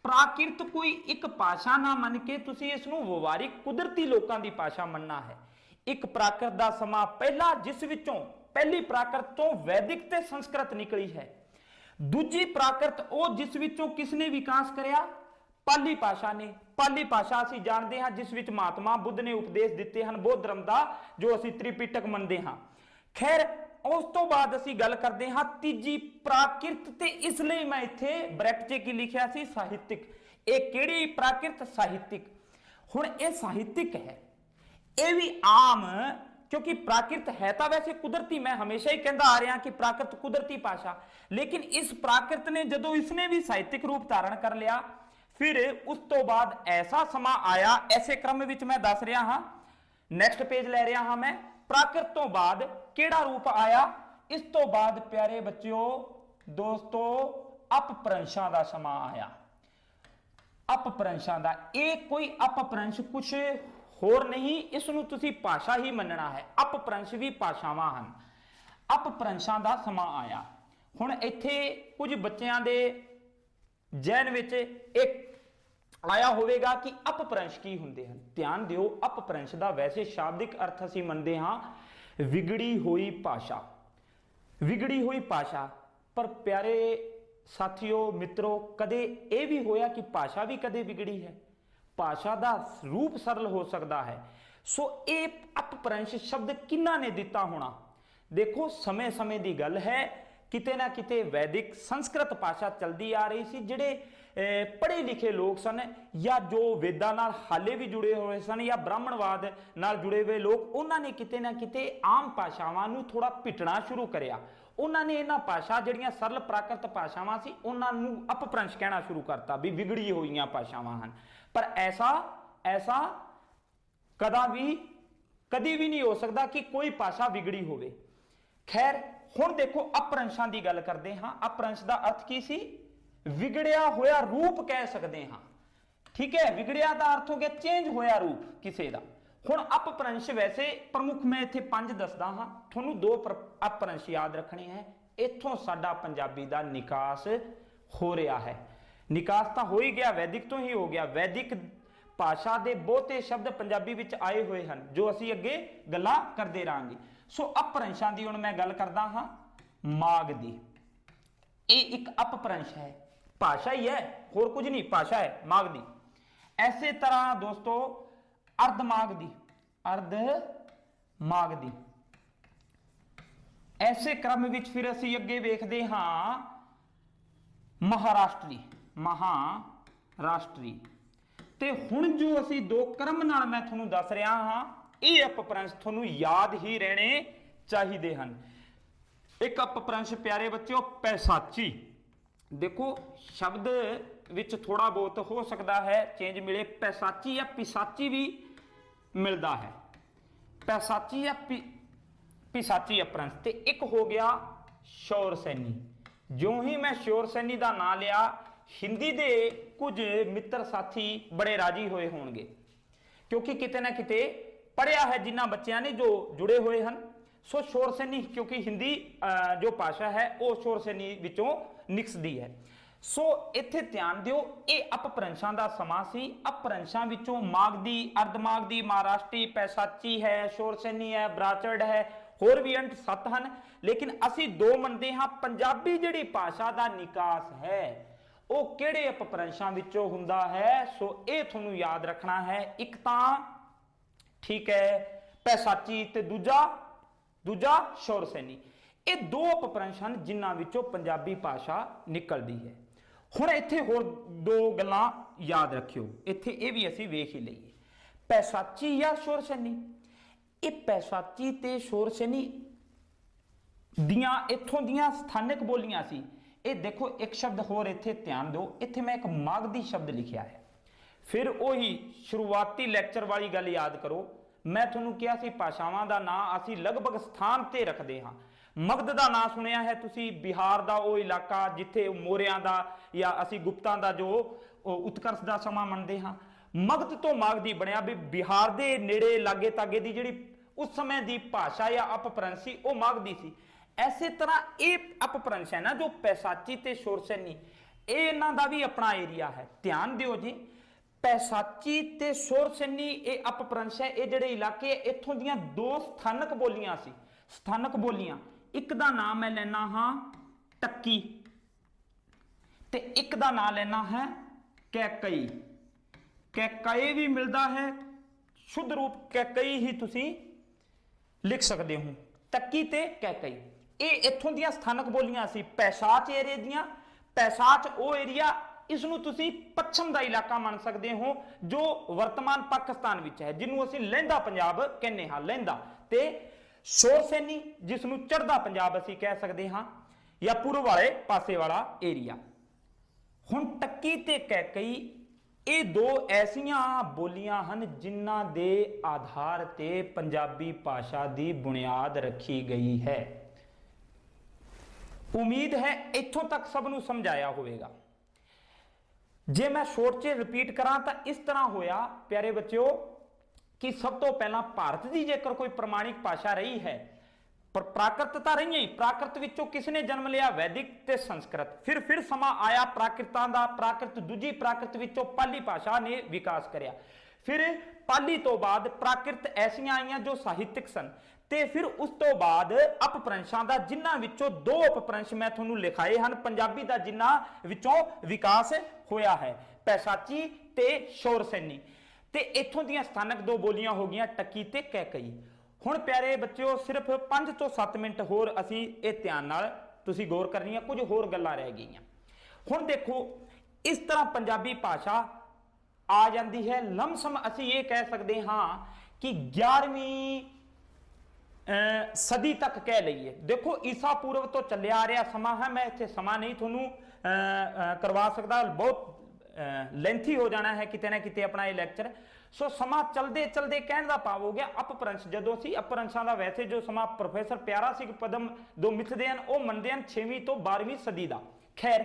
प्राकृत कोई एक भाषा ना मन के तुसी इसनूं व्यवहारिक कुदरती लोकां दी भाषा मनना है। एक प्राकृत दा समा पहला, जिस विचों पहली प्राकृत तो वैदिक ते संस्कृत निकली है। दूजी प्राकृत ओ जिस विचों किसने विकास करया, पाली भाषा ने। पाली भाषा असीं जाणदे हां जिस विच महात्मा बुद्ध ने उपदेश दिते हन बौद्ध धर्म दा, जो असीं त्रिपिटक मनदे हां। खैर उस तो बाद असीं गल करदे हां तीजी प्राकृत, ते इसलिए मैं इत्थे ब्रैकेट च की लिखिया सी साहित्यिक। ये किहड़ी प्राकृत? साहित्यिक। हुण ये साहित्यिक है, ये भी आम, क्योंकि प्राकृत है तो वैसे कुदरती, मैं हमेशा ही कहता आ रहा कि प्राकृत कुदरती भाषा, लेकिन इस प्राकृत ने जदों इसने भी साहित्यिक रूप धारण कर लिया, फिर उस तो बाद ऐसा समा आया, ऐसे क्रम विच मैं दस रहा हां। नैक्सट पेज लै रहा हां मैं। प्राकृत तो बाद केड़ा रूप आया? इस तो बाद प्यारे बच्चों दोस्तों अपभ्रंशां दा समा आया। अपभ्रंशां दा, ये कोई अपभ्रंश कुछ होर नहीं, इसनूं तुसीं भाषा ही मनना है। अपभ्रंश भी भाषावां हन। अपभ्रंशां दा समा आया। हुण इत्थे कुछ बच्चों दे जहन विच एक आया होवेगा कि अपभ्रंश की हुंदे हन। ध्यान दिओ, अपभ्रंश दा वैसे शाब्दिक अर्थ असीं मनदे हां विगड़ी हुई भाषा। विगड़ी हुई भाषा, पर प्यारे साथियों मित्रों, कदे यह भी होया कि भाषा भी कदे बिगड़ी है? भाषा का रूप सरल हो सकता है। सो ये अपभ्रंश शब्द किन्ना ने दिता होना? देखो समय समय की गल है, किते ना किते वैदिक संस्कृत भाषा चलती आ रही सी। जिहड़े पढ़े लिखे लोग सन, या जो वेदां नाल हाले भी जुड़े हुए सन, या ब्राह्मणवाद नाल जुड़े हुए लोग, उन्होंने किते ना किते आम भाषावां नूं थोड़ा पिटना शुरू करिया। उन्होंने इन्हां भाषा जिहड़ियां सरल प्राकृत भाषावां सी, उन्हां नूं अपभ्रंश कहना शुरू करता भी विगड़ी होईयां भाषावां हन। पर ऐसा कदी भी नहीं हो सकता कि कोई भाषा विगड़ी होवे। खैर हुण देखो अपभ्रंशां दी गल करदे हां। अपभ्रंश दा अर्थ की सी? विगड़िया होया रूप कह सकते हां। ठीक है, विगड़िया दा अर्थ हो गया चेंज होया रूप किसी दा। हुण अपभ्रंश वैसे प्रमुख मैं इत्थे 5 दसदा हां, तुहानूं 2 अपभ्रंश याद रखने हैं। इत्थों साडा पंजाबी दा निकास हो रहा है। निकास तो हो ही गया, वैदिक तो ही हो गया। वैदिक भाषा के बहुते शब्द पंजाबी विच आए हुए हैं, जो असीं अगे गल्लां करदे रहांगे। सो अपभ्रंशां दी हुण मैं गल करदा हां। माग दी, ये एक अपभ्रंश है, भाषा ही है, होर कुछ नहीं, भाषा है माग दी। ऐसे तरह दोस्तों अर्धमाग दी, अर्धमाग दी। ऐसे क्रम विच फिर असीं अगे वेखदे हां महाराष्ट्री, महाराष्ट्री। ते हुण जो असीं 2 क्रम नाल मैं तुहानूं दस रहा हां, ये अपभ्रंश तुहानूं याद ही रहने चाहिए हन। एक अपभ्रंश प्यारे बच्चों पैसाची। देखो शब्द विच थोड़ा बहुत हो सकता है चेंज मिले, पैसाची या पिसाची भी मिलता है। पैसाची या पिसाची अपभ्रंश। ते एक हो गया शौर सैनी। जो ही मैं शौर सैनी का नाम लिया, हिंदी दे कुछ मित्र साथी बड़े राजी होए होंगे, क्योंकि किते ना किते पढ़िया है जिन्हां बच्चों ने जो जुड़े हुए हैं। सो शौर सैनी, क्योंकि हिंदी जो भाषा है वो शौर सैनी विचों निकसदी है। ਸੋ ਇੱਥੇ ਧਿਆਨ ਦਿਓ, ਇਹ ਅਪਭ੍ਰੰਸ਼ਾਂ ਦਾ ਸਮਾਂ ਸੀ। ਅਪਭ੍ਰੰਸ਼ਾਂ ਵਿੱਚੋਂ ਮਾਗਧੀ, ਅਰਧਮਾਗਧੀ, ਮਹਾਰਾਸ਼ਟਰੀ, ਪੈਸਾਚੀ ਹੈ, ਸ਼ੋਰਸੇਨੀ ਹੈ, ਬਰਾਚੜ ਹੈ, ਹੋਰ ਵੀ ਅੰਟ 7 ਹਨ। ਲੇਕਿਨ ਅਸੀਂ ਦੋ ਮੰਨਦੇ ਹਾਂ, ਪੰਜਾਬੀ ਜਿਹੜੀ ਭਾਸ਼ਾ ਦਾ ਨਿਕਾਸ ਹੈ ਉਹ ਕਿਹੜੇ ਅਪਭ੍ਰੰਸ਼ਾਂ ਵਿੱਚੋਂ ਹੁੰਦਾ ਹੈ। ਸੋ ਇਹ ਤੁਹਾਨੂੰ ਯਾਦ ਰੱਖਣਾ ਹੈ। ਇੱਕ ਤਾਂ ਠੀਕ ਹੈ ਪੈਸਾਚੀ ਤੇ ਦੂਜਾ ਸ਼ੋਰਸੇਨੀ। ਇਹ ਦੋ ਅਪਭ੍ਰੰਸ਼ ਹਨ ਜਿਨ੍ਹਾਂ ਵਿੱਚੋਂ ਪੰਜਾਬੀ ਭਾਸ਼ਾ ਨਿਕਲਦੀ ਹੈ। ਹੁਣ ਇੱਥੇ ਹੋਰ ਦੋ ਗੱਲਾਂ ਯਾਦ ਰੱਖਿਓ, ਇੱਥੇ ਇਹ ਵੀ ਅਸੀਂ ਵੇਖ ਹੀ ਲਈਏ। ਪੈਸਾਚੀ ਜਾਂ ਸ਼ੋਰਸੇਨੀ, ਇਹ ਪੈਸਾਚੀ ਤੇ ਸ਼ੋਰਸੇਨੀ ਦੀਆਂ ਇੱਥੋਂ ਦੀਆਂ ਸਥਾਨਕ ਬੋਲੀਆਂ ਸੀ। ਇਹ ਦੇਖੋ ਇੱਕ ਸ਼ਬਦ ਹੋਰ ਇੱਥੇ ਧਿਆਨ ਦਿਓ, ਇੱਥੇ ਮੈਂ ਇੱਕ ਮਾਗਧੀ ਸ਼ਬਦ ਲਿਖਿਆ ਹੈ। ਫਿਰ ਉਹੀ ਸ਼ੁਰੂਆਤੀ ਲੈਕਚਰ ਵਾਲੀ ਗੱਲ ਯਾਦ ਕਰੋ, ਮੈਂ ਤੁਹਾਨੂੰ ਕਿਹਾ ਸੀ ਭਾਸ਼ਾਵਾਂ ਦਾ ਨਾਂ ਅਸੀਂ ਲਗਭਗ ਸਥਾਨ ਤੇ ਰੱਖਦੇ ਹਾਂ। ਮਗਧ ਦਾ ਨਾਂ ਸੁਣਿਆ ਹੈ ਤੁਸੀਂ, ਬਿਹਾਰ ਦਾ ਉਹ ਇਲਾਕਾ ਜਿੱਥੇ ਮੋਰਿਆਂ ਦਾ ਜਾਂ ਅਸੀਂ ਗੁਪਤਾਂ ਦਾ ਜੋ ਉਤਕਰਸ਼ ਦਾ ਸਮਾਂ ਮੰਨਦੇ ਹਾਂ। ਮਗਧ ਤੋਂ ਮਾਗਧੀ ਬਣਿਆ ਵੀ ਬਿਹਾਰ ਦੇ ਨੇੜੇ ਲਾਗੇ ਤਾਗੇ ਦੀ ਜਿਹੜੀ ਉਸ ਸਮੇਂ ਦੀ ਭਾਸ਼ਾ ਜਾਂ ਅਪਭ੍ਰੰਸ਼ ਸੀ ਉਹ ਮਾਗਧੀ ਸੀ। ਐਸੇ ਤਰ੍ਹਾਂ ਇਹ ਅਪਭ੍ਰੰਸ਼ ਹੈ ਨਾ ਜੋ ਪੈਸਾਚੀ ਤੇ ਸ਼ੋਰਸੇਨੀ, ਇਹ ਇਹਨਾਂ ਦਾ ਵੀ ਆਪਣਾ ਏਰੀਆ ਹੈ। ਧਿਆਨ ਦਿਓ ਜੀ, ਪੈਸਾਚੀ ਤੇ ਸ਼ੋਰਸੇਨੀ ਇਹ ਅਪਭ੍ਰੰਸ਼ ਹੈ। ਇਹ ਜਿਹੜੇ ਇਲਾਕੇ ਇੱਥੋਂ ਦੀਆਂ ਦੋ ਸਥਾਨਕ ਬੋਲੀਆਂ ਸੀ। ਸਥਾਨਕ ਬੋਲੀਆਂ, ਇੱਕ ਦਾ ਨਾਮ ਮੈਂ ਲੈਣਾ ਹਾਂ ਟੱਕੀ ਤੇ ਇੱਕ ਦਾ ਨਾਮ ਲੈਣਾ ਹੈ ਕੈਕਈ। ਕੈਕਈ ਵੀ ਮਿਲਦਾ ਹੈ, ਸ਼ੁੱਧ ਰੂਪ ਕੈਕਈ ਹੀ ਤੁਸੀਂ ਲਿਖ ਸਕਦੇ ਹੋ, ਟੱਕੀ ਤੇ ਕੈਕਈ। ਇਹ ਇੱਥੋਂ ਦੀਆਂ ਸਥਾਨਕ ਬੋਲੀਆਂ ਸੀ ਪੈਸਾਚ ਏਰੀਏ ਦੀਆਂ। ਪੈਸਾਚ ਉਹ ਏਰੀਆ, ਇਸ ਨੂੰ ਤੁਸੀਂ ਪੱਛਮ ਦਾ ਇਲਾਕਾ ਮੰਨ ਸਕਦੇ ਹੋ ਜੋ ਵਰਤਮਾਨ ਪਾਕਿਸਤਾਨ ਵਿੱਚ ਹੈ, ਜਿਹਨੂੰ ਅਸੀਂ ਲਹਿੰਦਾ ਪੰਜਾਬ ਕਹਿੰਦੇ ਹਾਂ, ਲਹਿੰਦਾ। ਤੇ ਸ਼ੋਰਸੇਨੀ ਜਿਸ ਨੂੰ ਚੜ੍ਹਦਾ ਪੰਜਾਬ ਅਸੀਂ ਕਹਿ ਸਕਦੇ ਹਾਂ, ਜਾਂ ਪੂਰਬ ਵਾਲੇ ਪਾਸੇ ਵਾਲਾ ਏਰੀਆ। ਹੁਣ ਟੱਕੀ ਤੇ ਕੈਕਈ ਇਹ ਦੋ ਐਸੀਆਂ ਬੋਲੀਆਂ ਹਨ ਜਿਨ੍ਹਾਂ ਦੇ ਆਧਾਰ ਤੇ ਪੰਜਾਬੀ ਭਾਸ਼ਾ ਦੀ ਬੁਨਿਆਦ ਰੱਖੀ ਗਈ ਹੈ। ਉਮੀਦ ਹੈ ਇੱਥੋਂ ਤੱਕ ਸਭ ਨੂੰ ਸਮਝਾਇਆ ਹੋਵੇਗਾ। ਜੇ ਮੈਂ ਸ਼ੋਰਟ 'ਚ ਰਿਪੀਟ ਕਰਾਂ ਤਾਂ ਇਸ ਤਰ੍ਹਾਂ ਹੋਇਆ ਪਿਆਰੇ ਬੱਚਿਓ ਕਿ ਸਭ ਤੋਂ ਪਹਿਲਾਂ ਭਾਰਤ ਦੀ ਜੇਕਰ ਕੋਈ ਪ੍ਰਮਾਣਿਕ ਭਾਸ਼ਾ ਰਹੀ ਹੈ, ਪਰ ਪ੍ਰਾਕ੍ਰਿਤ ਤਾਂ ਰਹੀਆਂ ਹੀ। ਪ੍ਰਾਕ੍ਰਿਤ ਵਿੱਚੋਂ ਕਿਸ ਨੇ ਜਨਮ ਲਿਆ? ਵੈਦਿਕ ਤੇ ਸੰਸਕ੍ਰਿਤ। ਫਿਰ ਸਮਾਂ ਆਇਆ ਪ੍ਰਾਕ੍ਰਿਤਾਂ ਦਾ। ਪ੍ਰਾਕ੍ਰਿਤ ਦੂਜੀ ਪ੍ਰਾਕ੍ਰਿਤ ਵਿੱਚੋਂ ਪਾਲੀ ਭਾਸ਼ਾ ਨੇ ਵਿਕਾਸ ਕਰਿਆ। ਫਿਰ ਪਾਲੀ ਤੋਂ ਬਾਅਦ ਪ੍ਰਾਕ੍ਰਿਤ ਐਸੀਆਂ ਆਈਆਂ ਜੋ ਸਾਹਿਤਿਕ ਸਨ, ਤੇ ਫਿਰ ਉਸ ਤੋਂ ਬਾਅਦ ਅਪਭ੍ਰੰਸ਼ਾਂ ਦਾ, ਜਿਨ੍ਹਾਂ ਵਿੱਚੋਂ ਦੋ ਅਪਭ੍ਰੰਸ਼ ਮੈਂ ਤੁਹਾਨੂੰ ਲਿਖਾਏ ਹਨ ਪੰਜਾਬੀ ਦਾ, ਜਿਨ੍ਹਾਂ ਵਿੱਚੋਂ ਵਿਕਾਸ ਹੋਇਆ ਹੈ, ਪੈਸਾਚੀ ਤੇ ਸ਼ੋਰਸੇਨੀ। ਤੇ ਇੱਥੋਂ ਦੀਆਂ ਸਥਾਨਕ ਦੋ ਬੋਲੀਆਂ ਹੋ ਗਈਆਂ ਟੱਕੀ ਤੇ ਕੈਕਈ। ਹੁਣ ਪਿਆਰੇ ਬੱਚਿਓ ਸਿਰਫ 5 ਤੋਂ 7 ਮਿੰਟ ਹੋਰ ਅਸੀਂ ਇਹ ਧਿਆਨ ਨਾਲ ਤੁਸੀਂ ਗੌਰ ਕਰਨੀ ਹੈ, ਕੁਝ ਹੋਰ ਗੱਲਾਂ ਰਹਿ ਗਈਆਂ। ਹੁਣ ਦੇਖੋ, ਇਸ ਤਰ੍ਹਾਂ ਪੰਜਾਬੀ ਭਾਸ਼ਾ ਆ ਜਾਂਦੀ ਹੈ ਲਮਸਮ ਅਸੀਂ ਇਹ ਕਹਿ ਸਕਦੇ ਹਾਂ ਕਿ 11ਵੀਂ ਸਦੀ ਤੱਕ ਕਹਿ ਲਈਏ। ਦੇਖੋ ਈਸਾ ਪੂਰਵ ਤੋਂ ਚੱਲਿਆ ਆ ਰਿਹਾ ਸਮਾਂ ਹੈ। ਮੈਂ ਇੱਥੇ ਸਮਾਂ ਨਹੀਂ ਤੁਹਾਨੂੰ ਕਰਵਾ ਸਕਦਾ, ਬਹੁਤ ਲੈਂਥੀ ਹੋ ਜਾਣਾ ਹੈ ਕਿਤੇ ਨਾ ਕਿਤੇ ਆਪਣਾ ਇਹ ਲੈਕਚਰ। ਸੋ ਸਮਾਂ ਚਲਦੇ ਚਲਦੇ ਕਹਿਣ ਦਾ ਭਾਵ ਹੋ ਗਿਆ ਅਪਭ੍ਰੰਸ਼। ਜਦੋਂ ਅਸੀਂ ਅਪਭ੍ਰੰਸ਼ਾਂ ਦਾ ਵੈਸੇ ਜੋ ਸਮਾਂ ਪ੍ਰੋਫੈਸਰ ਪਿਆਰਾ ਸਿੰਘ ਪਦਮ ਦੋ ਮਿੱਥਦੇ ਹਨ, ਉਹ ਮੰਨਦੇ ਹਨ 6ਵੀਂ ਤੋਂ 12ਵੀਂ ਸਦੀ ਦਾ। ਖੈਰ,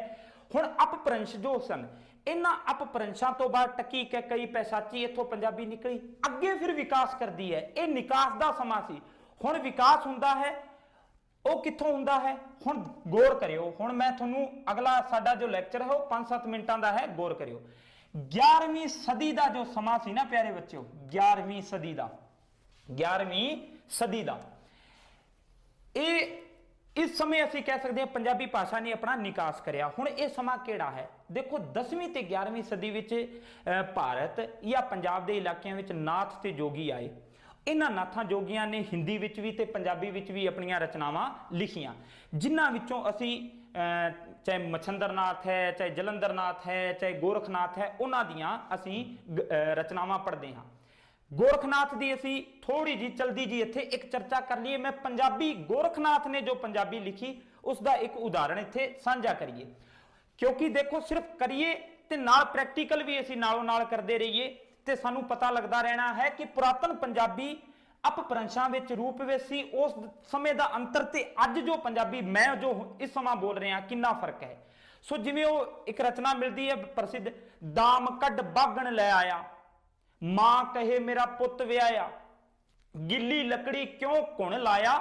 ਹੁਣ ਅਪਭ੍ਰੰਸ਼ ਜੋ ਸਨ, ਇਹਨਾਂ ਅਪਭ੍ਰੰਸ਼ਾਂ ਤੋਂ ਬਾਅਦ ਟੱਕੀ, ਕੈਕਈ, ਪੈਸਾਚੀ ਇੱਥੋਂ ਪੰਜਾਬੀ ਨਿਕਲੀ। ਅੱਗੇ ਫਿਰ ਵਿਕਾਸ ਕਰਦੀ ਹੈ। ਇਹ ਨਿਕਾਸ ਦਾ ਸਮਾਂ ਸੀ। ਹੁਣ ਵਿਕਾਸ ਹੁੰਦਾ ਹੈ, ਉਹ ਕਿੱਥੋਂ ਹੁੰਦਾ ਹੈ? ਹੁਣ ਗੌਰ ਕਰਿਓ। ਹੁਣ ਮੈਂ ਤੁਹਾਨੂੰ ਅਗਲਾ ਸਾਡਾ ਜੋ ਲੈਕਚਰ ਹੈ ਉਹ 5-7 ਮਿੰਟਾਂ ਦਾ ਹੈ, ਗੌਰ ਕਰਿਓ। 11ਵੀਂ ਸਦੀ ਦਾ ਜੋ ਸਮਾਂ ਸੀ ਨਾ ਪਿਆਰੇ ਬੱਚਿਓ, 11ਵੀਂ ਸਦੀ ਦਾ ਇਹ ਇਸ ਸਮੇਂ ਅਸੀਂ ਕਹਿ ਸਕਦੇ ਹਾਂ ਪੰਜਾਬੀ ਭਾਸ਼ਾ ਨੇ ਆਪਣਾ ਨਿਕਾਸ ਕਰਿਆ। ਹੁਣ ਇਹ ਸਮਾਂ ਕਿਹੜਾ ਹੈ? ਦੇਖੋ 10ਵੀਂ ਤੇ 11ਵੀਂ ਸਦੀ ਵਿੱਚ ਭਾਰਤ ਜਾਂ ਪੰਜਾਬ ਦੇ ਇਲਾਕਿਆਂ ਵਿੱਚ ਨਾਥ ਤੇ ਜੋਗੀ ਆਏ। ਇਹਨਾਂ ਨਾਥਾਂ ਜੋਗੀਆਂ ਨੇ ਹਿੰਦੀ ਵਿੱਚ ਵੀ ਤੇ ਪੰਜਾਬੀ ਵਿੱਚ ਵੀ ਆਪਣੀਆਂ ਰਚਨਾਵਾਂ ਲਿਖੀਆਂ, ਜਿਨ੍ਹਾਂ ਵਿੱਚੋਂ ਅਸੀਂ ਚਾਹੇ ਮਛੰਦਰਨਾਥ ਹੈ, ਚਾਹੇ ਜਲੰਧਰਨਾਥ ਹੈ, ਚਾਹੇ ਗੋਰਖਨਾਥ ਹੈ, ਉਹਨਾਂ ਦੀਆਂ ਅਸੀਂ ਰਚਨਾਵਾਂ ਪੜ੍ਹਦੇ ਹਾਂ। ਗੋਰਖਨਾਥ ਦੀ ਅਸੀਂ ਥੋੜੀ ਜੀ ਚਲਦੀ ਜੀ ਇੱਥੇ ਇੱਕ ਚਰਚਾ ਕਰ ਲਈਏ। ਮੈਂ ਪੰਜਾਬੀ ਗੋਰਖਨਾਥ ਨੇ ਜੋ ਪੰਜਾਬੀ ਲਿਖੀ ਉਸ ਦਾ ਇੱਕ ਉਦਾਹਰਣ ਇੱਥੇ ਸਾਂਝਾ ਕਰੀਏ, ਕਿਉਂਕਿ ਦੇਖੋ ਸਿਰਫ ਕਰੀਏ ਤੇ ਨਾਲ ਪ੍ਰੈਕਟੀਕਲ ਵੀ ਅਸੀਂ ਨਾਲੋਂ ਨਾਲ ਕਰਦੇ ਰਹੀਏ ਤੇ ਸਾਨੂੰ ਪਤਾ ਲੱਗਦਾ ਰਹਿਣਾ ਹੈ ਕਿ ਪੁਰਾਤਨ ਪੰਜਾਬੀ ਅਪਭ੍ਰੰਸ਼ਾਂ ਵਿੱਚ ਰੂਪ ਵਿੱਚ ਸੀ। ਉਸ ਸਮੇਂ ਦਾ ਅੰਤਰ ਤੇ ਅੱਜ ਜੋ ਪੰਜਾਬੀ ਮੈਂ ਜੋ ਇਸ ਸਮਾਂ ਬੋਲ ਰਿਹਾ ਕਿੰਨਾ ਫਰਕ ਹੈ। ਸੋ ਜਿਵੇਂ ਉਹ ਇੱਕ ਰਚਨਾ ਮਿਲਦੀ ਹੈ ਪ੍ਰਸਿੱਧ, ਦਾਮ ਕੱਢ ਬਾਗਣ ਲੈ ਆਇਆ, ਮਾਂ ਕਹੇ ਮੇਰਾ ਪੁੱਤ ਵਿਆਹਿਆ, ਗਿੱਲੀ ਲੱਕੜੀ ਕਿਉਂ ਘੁਣ ਲਾਇਆ,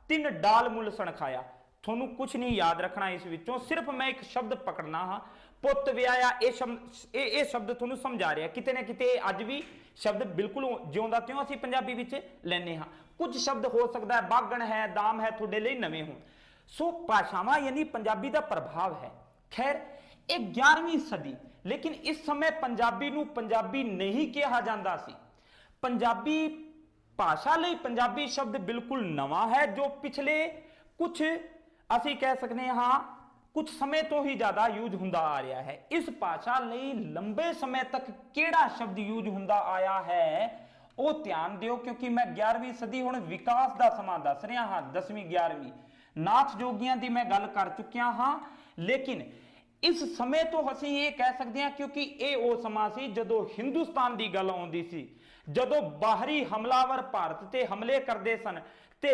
ਤਿੰਨ ਡਾਲ ਮੁੱਲ ਸਣ ਖਾਇਆ। ਤੁਹਾਨੂੰ ਕੁਝ ਨਹੀਂ ਯਾਦ ਰੱਖਣਾ ਇਸ ਵਿੱਚੋਂ, ਸਿਰਫ ਮੈਂ ਇੱਕ ਸ਼ਬਦ ਪਕੜਨਾ ਹਾਂ। ਪੁੱਤ ਵਿਆਹਿਆ, ਇਹ ਸ਼ਬਦ ਤੁਹਾਨੂੰ ਸਮਝਾ ਰਿਹਾ ਕਿਤੇ ਨਾ ਕਿਤੇ ਅੱਜ ਵੀ ਸ਼ਬਦ ਬਿਲਕੁਲ ਜਿਉਂਦਾ ਤਿਉਂ ਅਸੀਂ ਪੰਜਾਬੀ ਵਿੱਚ ਲੈਨੇ ਹਾਂ। ਕੁਝ ਸ਼ਬਦ ਹੋ ਸਕਦਾ ਹੈ ਬਾਗਣ ਹੈ, ਦਾਮ ਹੈ, ਤੁਹਾਡੇ ਲਈ ਨਵੇਂ ਹੋਣ। ਸੋ ਭਾਸ਼ਾਵਾਂ ਯਾਨੀ ਪੰਜਾਬੀ ਦਾ ਪ੍ਰਭਾਵ ਹੈ। ਖੈਰ ਇਹ 11ਵੀਂ ਸਦੀ, ਲੇਕਿਨ ਇਸ ਸਮੇਂ ਪੰਜਾਬੀ ਨੂੰ ਪੰਜਾਬੀ ਨਹੀਂ ਕਿਹਾ ਜਾਂਦਾ ਸੀ। ਪੰਜਾਬੀ ਭਾਸ਼ਾ ਲਈ ਪੰਜਾਬੀ ਸ਼ਬਦ ਬਿਲਕੁਲ ਨਵਾਂ ਹੈ, ਜੋ ਪਿਛਲੇ ਕੁਝ ਅਸੀਂ ਕਹਿ ਸਕਦੇ ਹਾਂ ਕੁਝ ਸਮੇਂ ਤੋਂ ਹੀ ਜ਼ਿਆਦਾ ਯੂਜ਼ ਹੁੰਦਾ ਆ ਰਿਹਾ ਹੈ। ਇਸ ਭਾਸ਼ਾ ਲਈ ਲੰਬੇ ਸਮੇਂ ਤੱਕ ਕਿਹੜਾ ਸ਼ਬਦ ਯੂਜ਼ ਹੁੰਦਾ ਆਇਆ ਹੈ ਉਹ ਧਿਆਨ ਦਿਓ, ਕਿਉਂਕਿ ਮੈਂ 11ਵੀਂ ਸਦੀ ਹੁਣ ਵਿਕਾਸ ਦਾ ਸਮਾਂ ਦੱਸ ਰਿਹਾ ਹਾਂ। 10ਵੀਂ 11ਵੀਂ ਨਾਥ ਜੋਗੀਆਂ ਦੀ ਮੈਂ ਗੱਲ ਕਰ ਚੁੱਕਿਆ ਹਾਂ, ਲੇਕਿਨ ਇਸ ਸਮੇਂ ਤੋਂ ਅਸੀਂ ਇਹ ਕਹਿ ਸਕਦੇ ਹਾਂ ਕਿਉਂਕਿ ਇਹ ਉਹ ਸਮਾਂ ਸੀ ਜਦੋਂ ਹਿੰਦੁਸਤਾਨ ਦੀ ਗੱਲ ਆਉਂਦੀ ਸੀ, ਜਦੋਂ ਬਾਹਰੀ ਹਮਲਾਵਰ ਭਾਰਤ ਤੇ ਹਮਲੇ ਕਰਦੇ ਸਨ ਤੇ